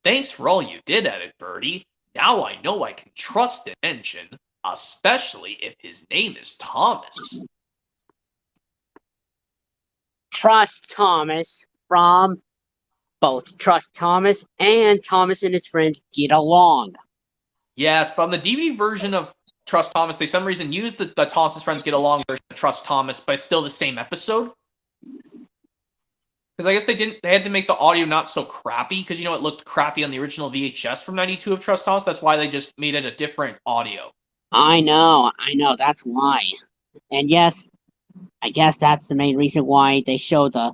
Thanks for all you did at it, Bertie. Now I know I can trust an engine, especially if his name is Thomas. Trust Thomas from both Trust Thomas and Thomas and his friends get along. Yes, but on the DVD version of Trust Thomas, they some reason used the Thomas's friends get along version of Trust Thomas, but it's still the same episode. Because I guess they had to make the audio not so crappy, because it looked crappy on the original VHS from 92 of Trust Thomas. That's why they just made it a different audio. I know, that's why. And yes, I guess that's the main reason why they show the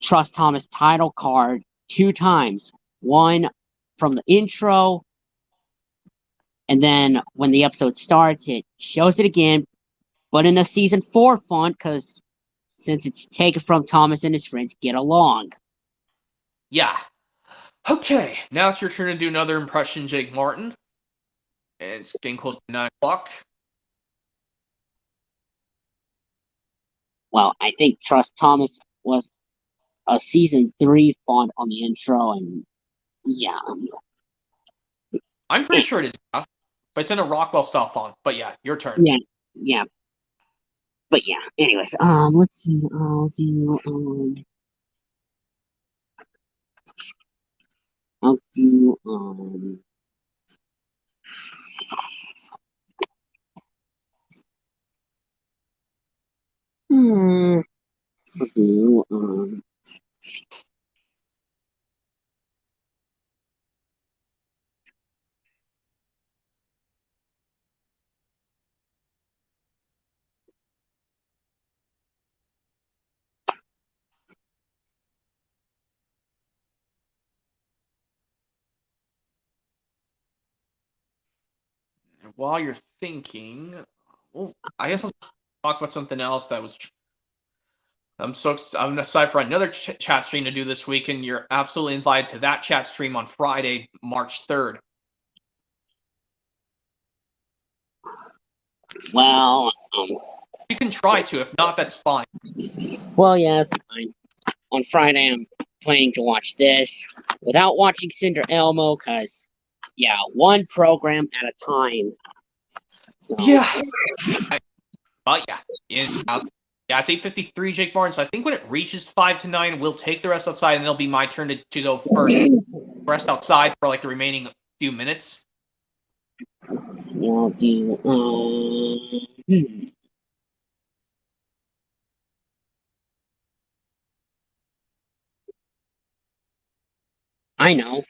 Trust Thomas title card 2 times. One from the intro, and then when the episode starts, it shows it again, but in a season 4 font, because since it's taken from Thomas and his friends get along. Yeah. Okay, now it's your turn to do another impression, Jake Martin. And it's getting close to 9 o'clock. Well, I think Trust Thomas was a season 3 font on the intro, and yeah. I'm pretty sure it is, yeah. But it's in a Rockwell style font. But yeah, your turn. Yeah. But yeah, anyways, let's see, I'll do, And while you're thinking, well, I guess I'll talk about something else that was. I'm going to decide for another chat stream to do this week, and you're absolutely invited to that chat stream on Friday, March 3rd. well, you can try to. If not, that's fine. Well, yes, on Friday I'm planning to watch this without watching Cinder Elmo, because, yeah, one program at a time. So. Yeah. Yeah, it's 8:53, Jake Barnes. So I think when it reaches 5 to 9, we'll take the rest outside, and it'll be my turn to go first. Rest outside for like the remaining few minutes. I'll do, I know.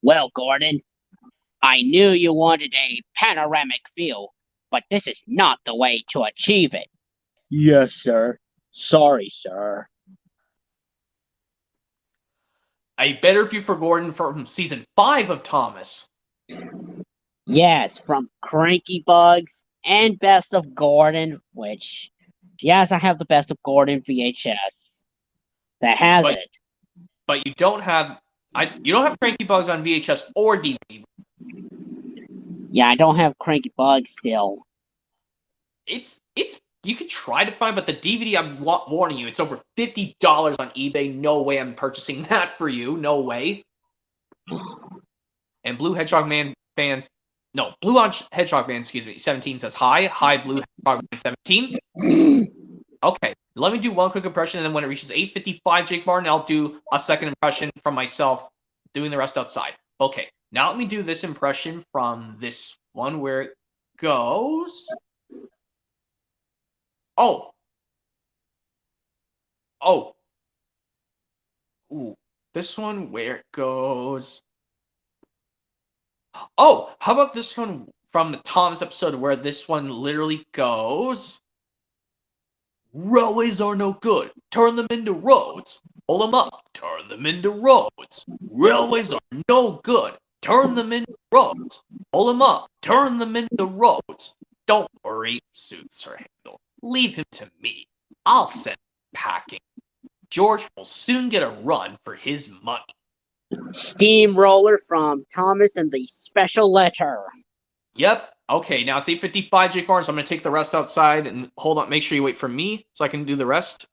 Well, Gordon, I knew you wanted a panoramic view, but this is not the way to achieve it. Yes, sir. Sorry, sir. A better view for Gordon from season 5 of Thomas. Yes, from Cranky Bugs and Best of Gordon, which, yes, I have the Best of Gordon VHS that has it. But you don't have Cranky Bugs on VHS or DVD. Yeah, I don't have Cranky Bugs still. It's you could try to find, but the DVD, I'm warning you, it's over $50 on eBay. No way I'm purchasing that for you. No way. And Blue Hedgehog Man fans, no, Blue Hedgehog Man, 17 says hi. Hi, Blue Hedgehog Man 17. Okay, let me do one quick impression, and then when it reaches 8:55, Jake Martin, I'll do a second impression from myself, doing the rest outside. Okay, now let me do this impression from this one where it goes. Ooh, this one where it goes. Oh, how about this one from the Thomas episode where this one literally goes. Railways are no good. Turn them into roads. Pull them up. Turn them into roads. Railways are no good. Turn them into roads. Pull them up. Turn them into roads. Don't worry, soothes her handle. Leave him to me. I'll send packing. George will soon get a run for his money. Steamroller from Thomas and the special letter. Yep. Okay, now it's 8:55, Jake Barnes. I'm going to take the rest outside and hold on. Make sure you wait for me so I can do the rest.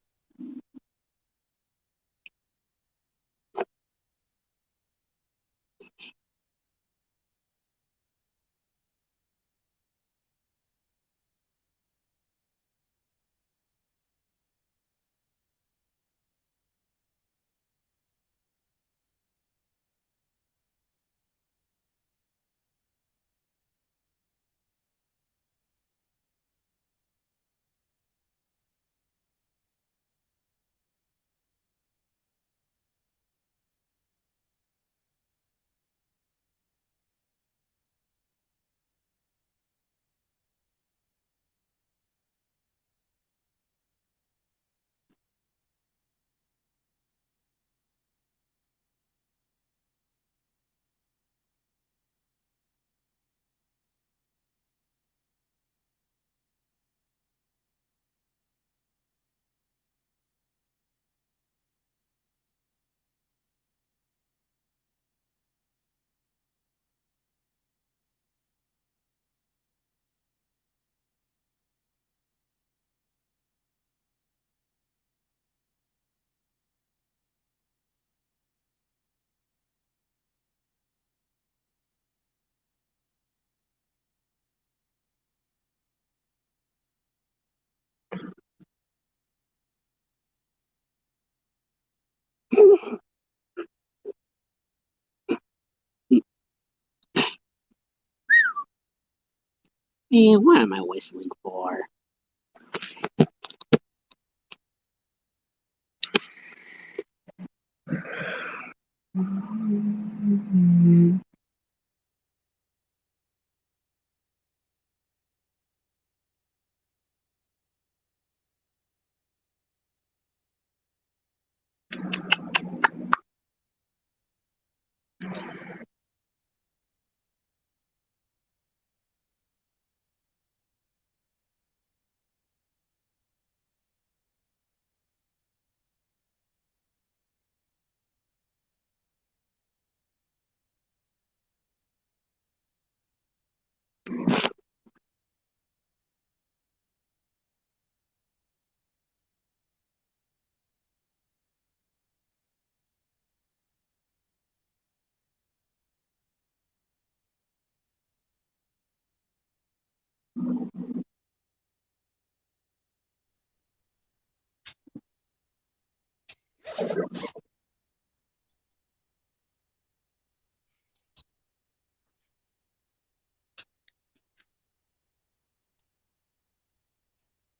Man, what am I whistling for?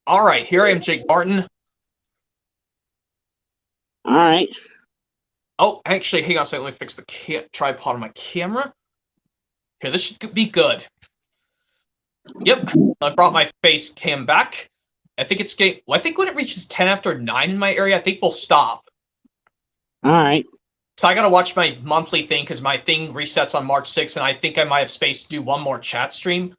All right, here I am, Jake Barton. All right. Oh, actually, hang on a second. Let me fix the tripod on my camera. Here, this should be good. Yep, I brought my face cam back. I think it's game. Well, I think when it reaches 10 after 9 in my area, I think we'll stop. All right. So I gotta watch my monthly thing because my thing resets on March 6th, and I think I might have space to do one more chat stream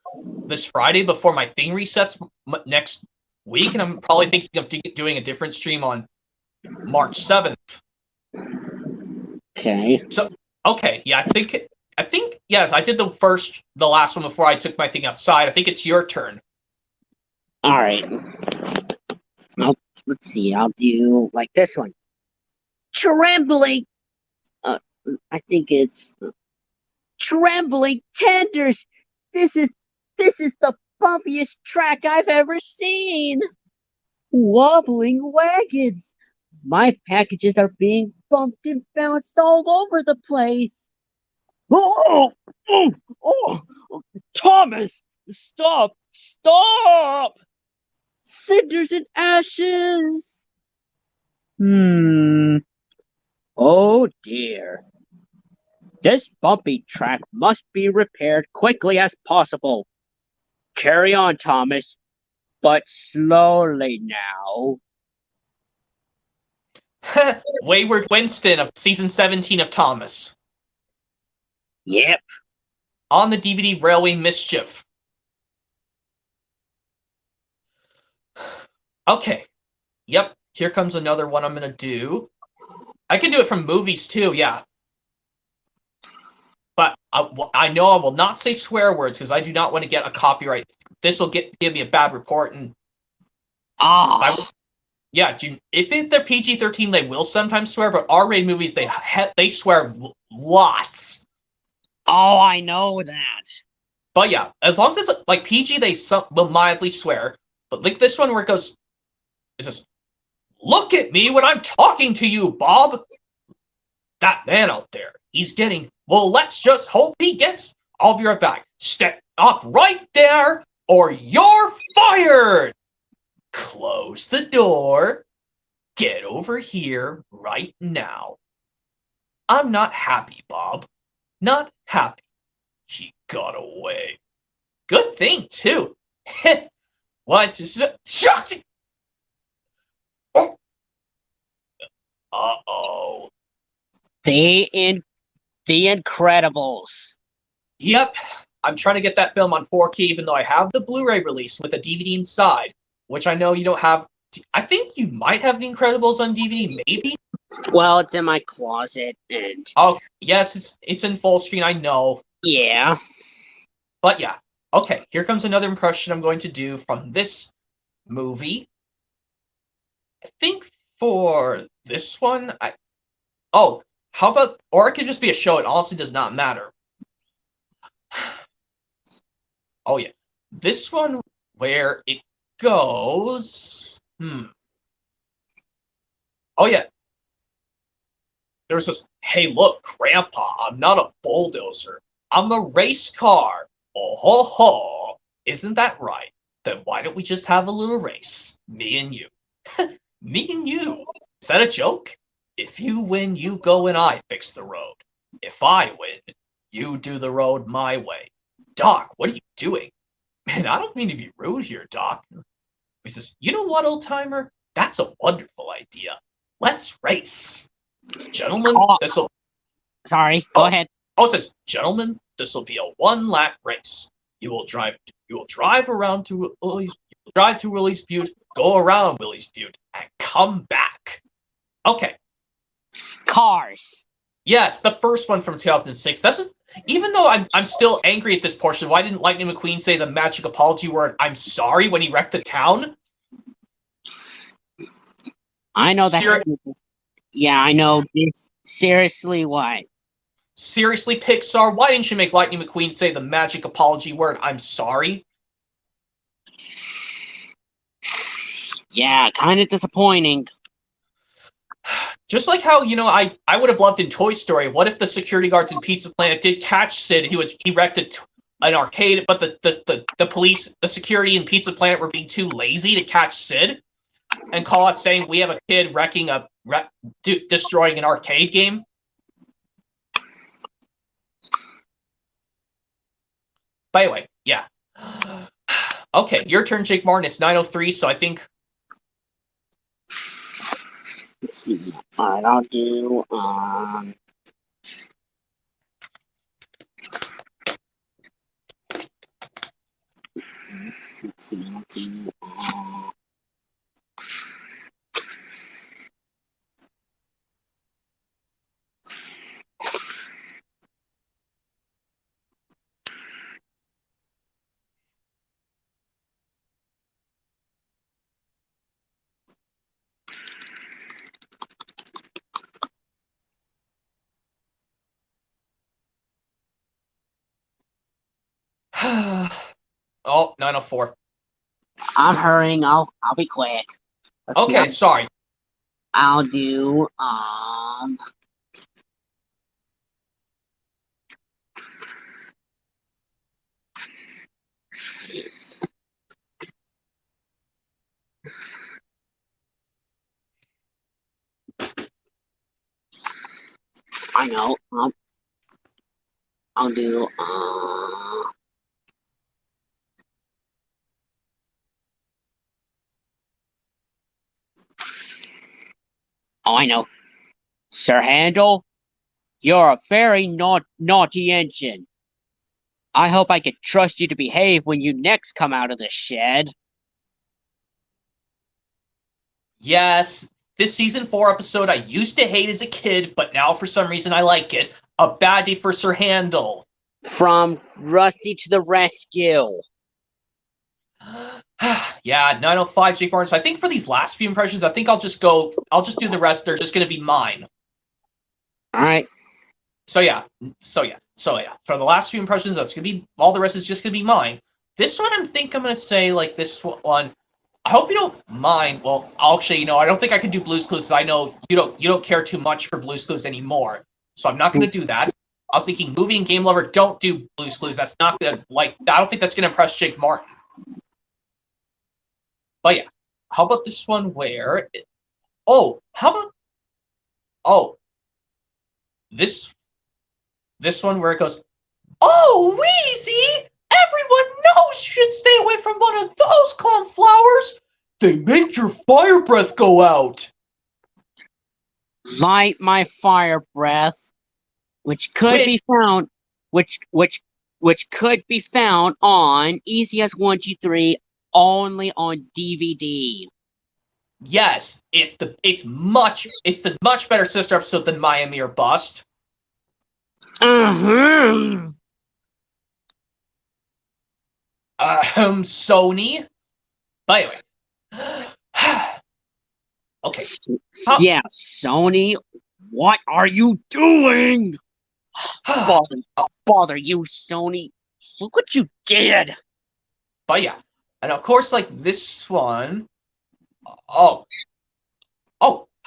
this Friday before my thing resets next week, and I'm probably thinking of doing a different stream on March 7th. Okay. So, okay, yeah, I think, yes, I did the last one before I took my thing outside. I think it's your turn. All right. Well, let's see. I'll do like this one. Trembling. I think it's trembling tenders. This is the bumpiest track I've ever seen. Wobbling wagons. My packages are being bumped and bounced all over the place. Oh, oh, oh, Thomas, stop, stop! Cinders and ashes. Oh dear. This bumpy track must be repaired quickly as possible. Carry on, Thomas, but slowly now. Wayward Winston of season 17 of Thomas. Yep. On the DVD Railway Mischief. Okay. Yep, here comes another one I'm gonna do. I can do it from movies too, yeah. But I know I will not say swear words because I do not want to get a copyright. This will give me a bad report, and yeah, if they're PG-13, they will sometimes swear, but R-rated movies they swear lots. Oh, I know that. But yeah, as long as it's like PG, they will mildly swear. But like this one where it says, "Look at me when I'm talking to you, Bob." That man out there, he's getting. Well, let's just hope he gets. I'll be right back. Step up right there, or you're fired. Close the door. Get over here right now. I'm not happy, Bob. Not happy. She got away. Good thing, too. What is it? Shocking! Oh. Uh-oh. The Incredibles. Yep. I'm trying to get that film on 4K, even though I have the Blu-ray release with a DVD inside, which I know you don't have. I think you might have The Incredibles on DVD, maybe? Well, it's in my closet, and... Oh, yes, it's in full screen, I know. Yeah. But yeah. Okay, here comes another impression I'm going to do from this movie. I think for this one, how about, or it could just be a show, it honestly does not matter. Oh yeah, this one where it goes, Oh yeah, there's this, hey look, Grandpa, I'm not a bulldozer, I'm a race car. Oh ho ho, isn't that right? Then why don't we just have a little race, me and you? Me and you. Is that a joke? If you win, you go and I fix the road. If I win, you do the road my way. Doc, what are you doing? Man, I don't mean to be rude here, Doc. He says, you know what, old timer? That's a wonderful idea. Let's race. Gentlemen, this'll... Sorry, go ahead. Oh, it says, gentlemen, this'll be a one-lap race. You will drive around to Willie's Butte, go around Willie's Butte, and come back. Okay. Cars. Yes, the first one from 2006. Even though I'm still angry at this portion, why didn't Lightning McQueen say the magic apology word, "I'm sorry," when he wrecked the town? I know that. Yeah, I know. Seriously, what? Seriously, Pixar, why didn't you make Lightning McQueen say the magic apology word, "I'm sorry"? Yeah, kind of disappointing. Just like how, I would have loved in Toy Story, what if the security guards in Pizza Planet did catch Sid, he wrecked an arcade, but the police, the security in Pizza Planet were being too lazy to catch Sid, and call out saying, we have a kid destroying an arcade game? By the way, yeah. Okay, your turn, Jake Martin. It's 9:03, so I think... Let's see. Alright, I'll do, let's see, I'll do, Oh, 9:04. I'm hurrying. I'll be quick. Okay, sorry. I'll do, I know. I'll do, oh, I know. Sir Handel, you're a very naughty engine. I hope I can trust you to behave when you next come out of the shed. Yes, this season 4 episode I used to hate as a kid, but now for some reason I like it. A Bad Day for Sir Handel. From Rusty to the Rescue. Yeah, 905 Jake Barnes. I think for these last few impressions, I think I'll just do the rest. They're just going to be mine. All right. So yeah. For the last few impressions, that's going to be, all the rest is just going to be mine. This one, I think I'm going to say, like, this one, I hope you don't mind. Well, actually, I don't think I can do Blue's Clues, because I know you don't care too much for Blue's Clues anymore. So I'm not going to do that. I was thinking movie and game lover, don't do Blue's Clues. That's not going to, I don't think that's going to impress Jake Martin. But yeah, how about this one where, this one where it goes, oh, Wheezy! Everyone knows you should stay away from one of those cornflowers. They make your fire breath go out. Light my fire breath, which could be found on Easy as 123 only on DVD. Yes, it's the much better sister episode than Miami or Bust. Sony. By the way. Okay. Yeah, Sony, what are you doing? Bother you, Sony. Look what you did. But yeah. And of course, like this one. How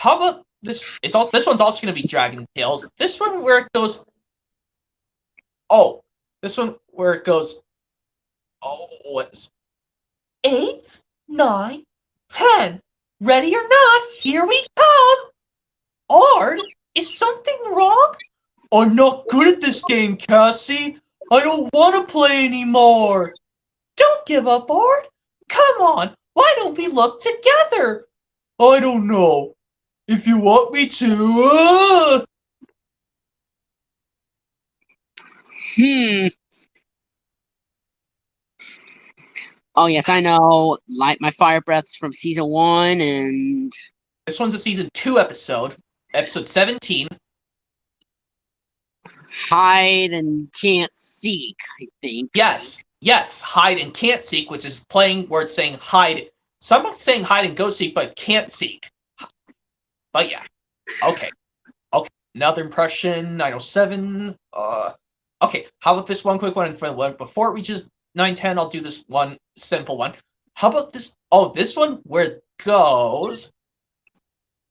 about this? This one's also going to be Dragon Tales. This one where it goes. What's 8, 9, 10. Ready or not, here we come. Ard, is something wrong? I'm not good at this game, Cassie. I don't want to play anymore. Don't give up, Ard. Come on, why don't we look together? I don't know. If you want me to. Oh yes, I know. Light My Fire Breaths from season 1, and this one's a season 2 episode 17. Hide and Can't Seek, I think. Yes, hide and can't seek, which is playing where it's saying hide. Someone's saying hide and go seek, but can't seek. But yeah, okay. Another impression, 907. Okay, how about this one quick one? Before it reaches 910, I'll do this one simple one. How about this? Oh, this one where it goes.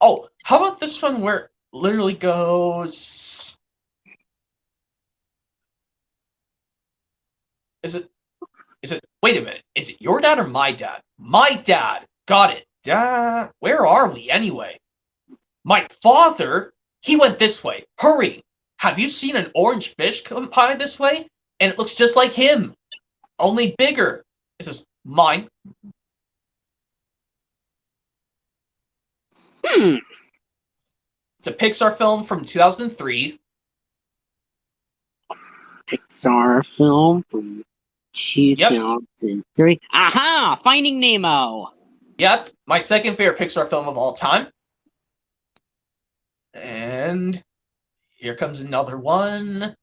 Oh, how about this one where it literally goes. Is it? Wait a minute. Is it your dad or my dad? My dad. Got it. Dad. Where are we anyway? My father. He went this way. Hurry. Have you seen an orange fish come by this way? And it looks just like him. Only bigger. This is mine. It's a Pixar film from 2003. Pixar film from 2003. Yep. Aha! Finding Nemo. Yep, my second favorite Pixar film of all time. And here comes another one.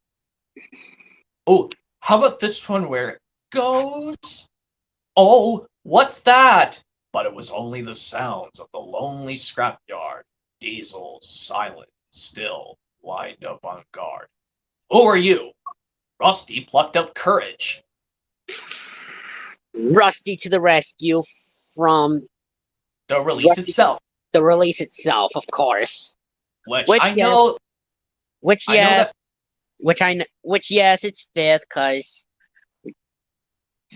Oh, how about this one where it goes? Oh, what's that? But it was only the sounds of the lonely scrapyard. Diesel, silent, still, lined up on guard. Who are you? Rusty plucked up courage. Rusty to the Rescue from the release itself. The release itself, of course. Which yes, it's fifth, because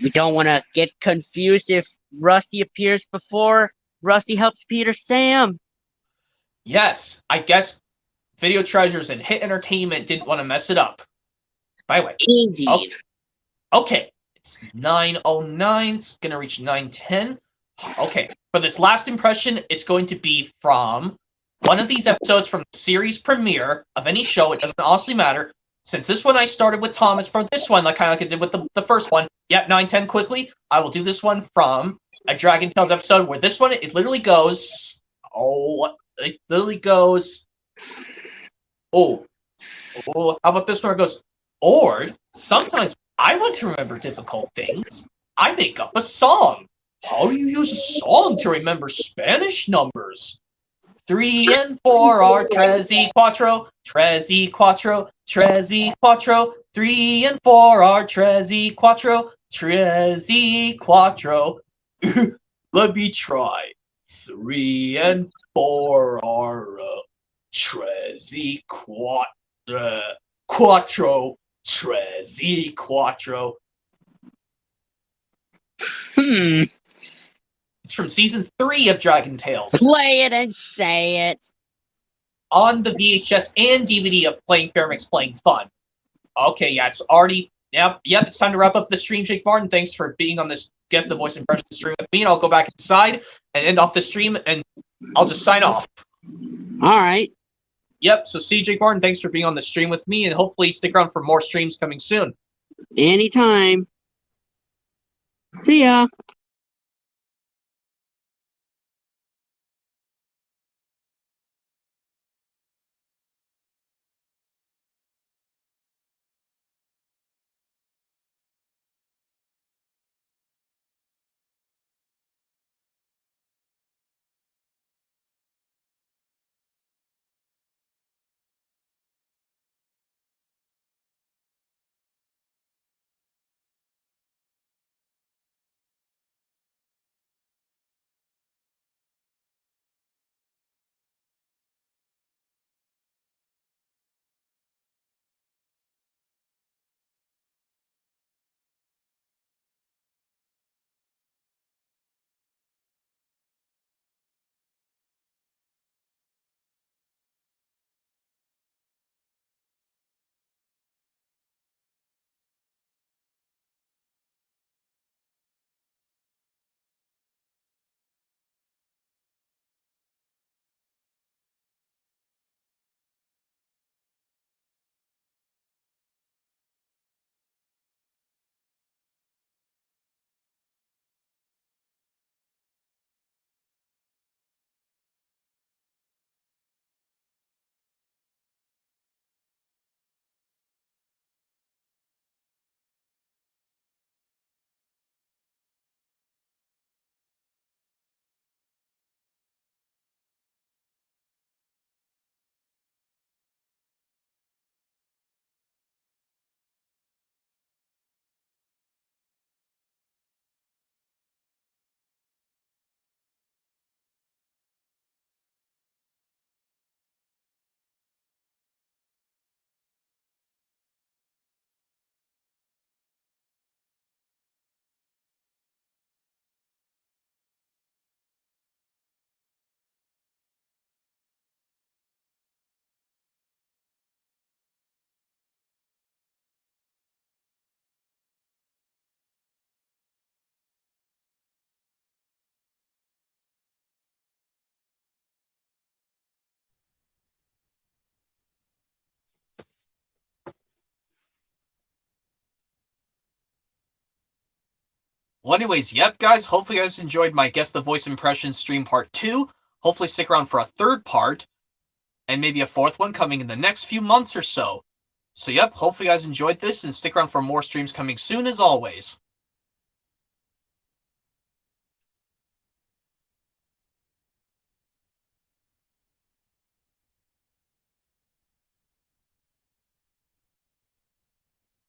we don't want to get confused if Rusty appears before Rusty helps Peter Sam. Yes, I guess Video Treasures and Hit Entertainment didn't want to mess it up. By the way. Indeed. Okay. It's 9:09. It's going to reach 9:10. Okay. For this last impression, it's going to be from one of these episodes from the series premiere of any show. It doesn't honestly matter. Since this one I started with Thomas, for this one, like kind of like I did with the first one. Yep, 9:10 quickly. I will do this one from a Dragon Tales episode where this one, it literally goes. Oh, it literally goes. Oh, how about this one? It goes. Or sometimes I want to remember difficult things. I make up a song. How do you use a song to remember Spanish numbers? 3 and 4 are tres y cuatro, tres y cuatro, tres y cuatro. 3 and 4 are tres y cuatro, tres y cuatro. Let me try. 3 and 4 are tres y cuatro, tres y cuatro. It's from season 3 of Dragon Tales. Play it and say it. On the VHS and DVD of Playing Fair Makes Playing Fun. Okay, yeah, it's already... Yep, it's time to wrap up the stream, Jake Martin. Thanks for being on this Guess the Voice Impression stream with me, and I'll go back inside and end off the stream, and I'll just sign off. All right. Yep, so see, Jake Martin, thanks for being on the stream with me, and hopefully stick around for more streams coming soon. Anytime. See ya. Well, anyways, yep, guys, hopefully you guys enjoyed my Guess the Voice Impression stream part 2. Hopefully stick around for a third part, and maybe a fourth one coming in the next few months or so. So, yep, hopefully you guys enjoyed this, and stick around for more streams coming soon as always.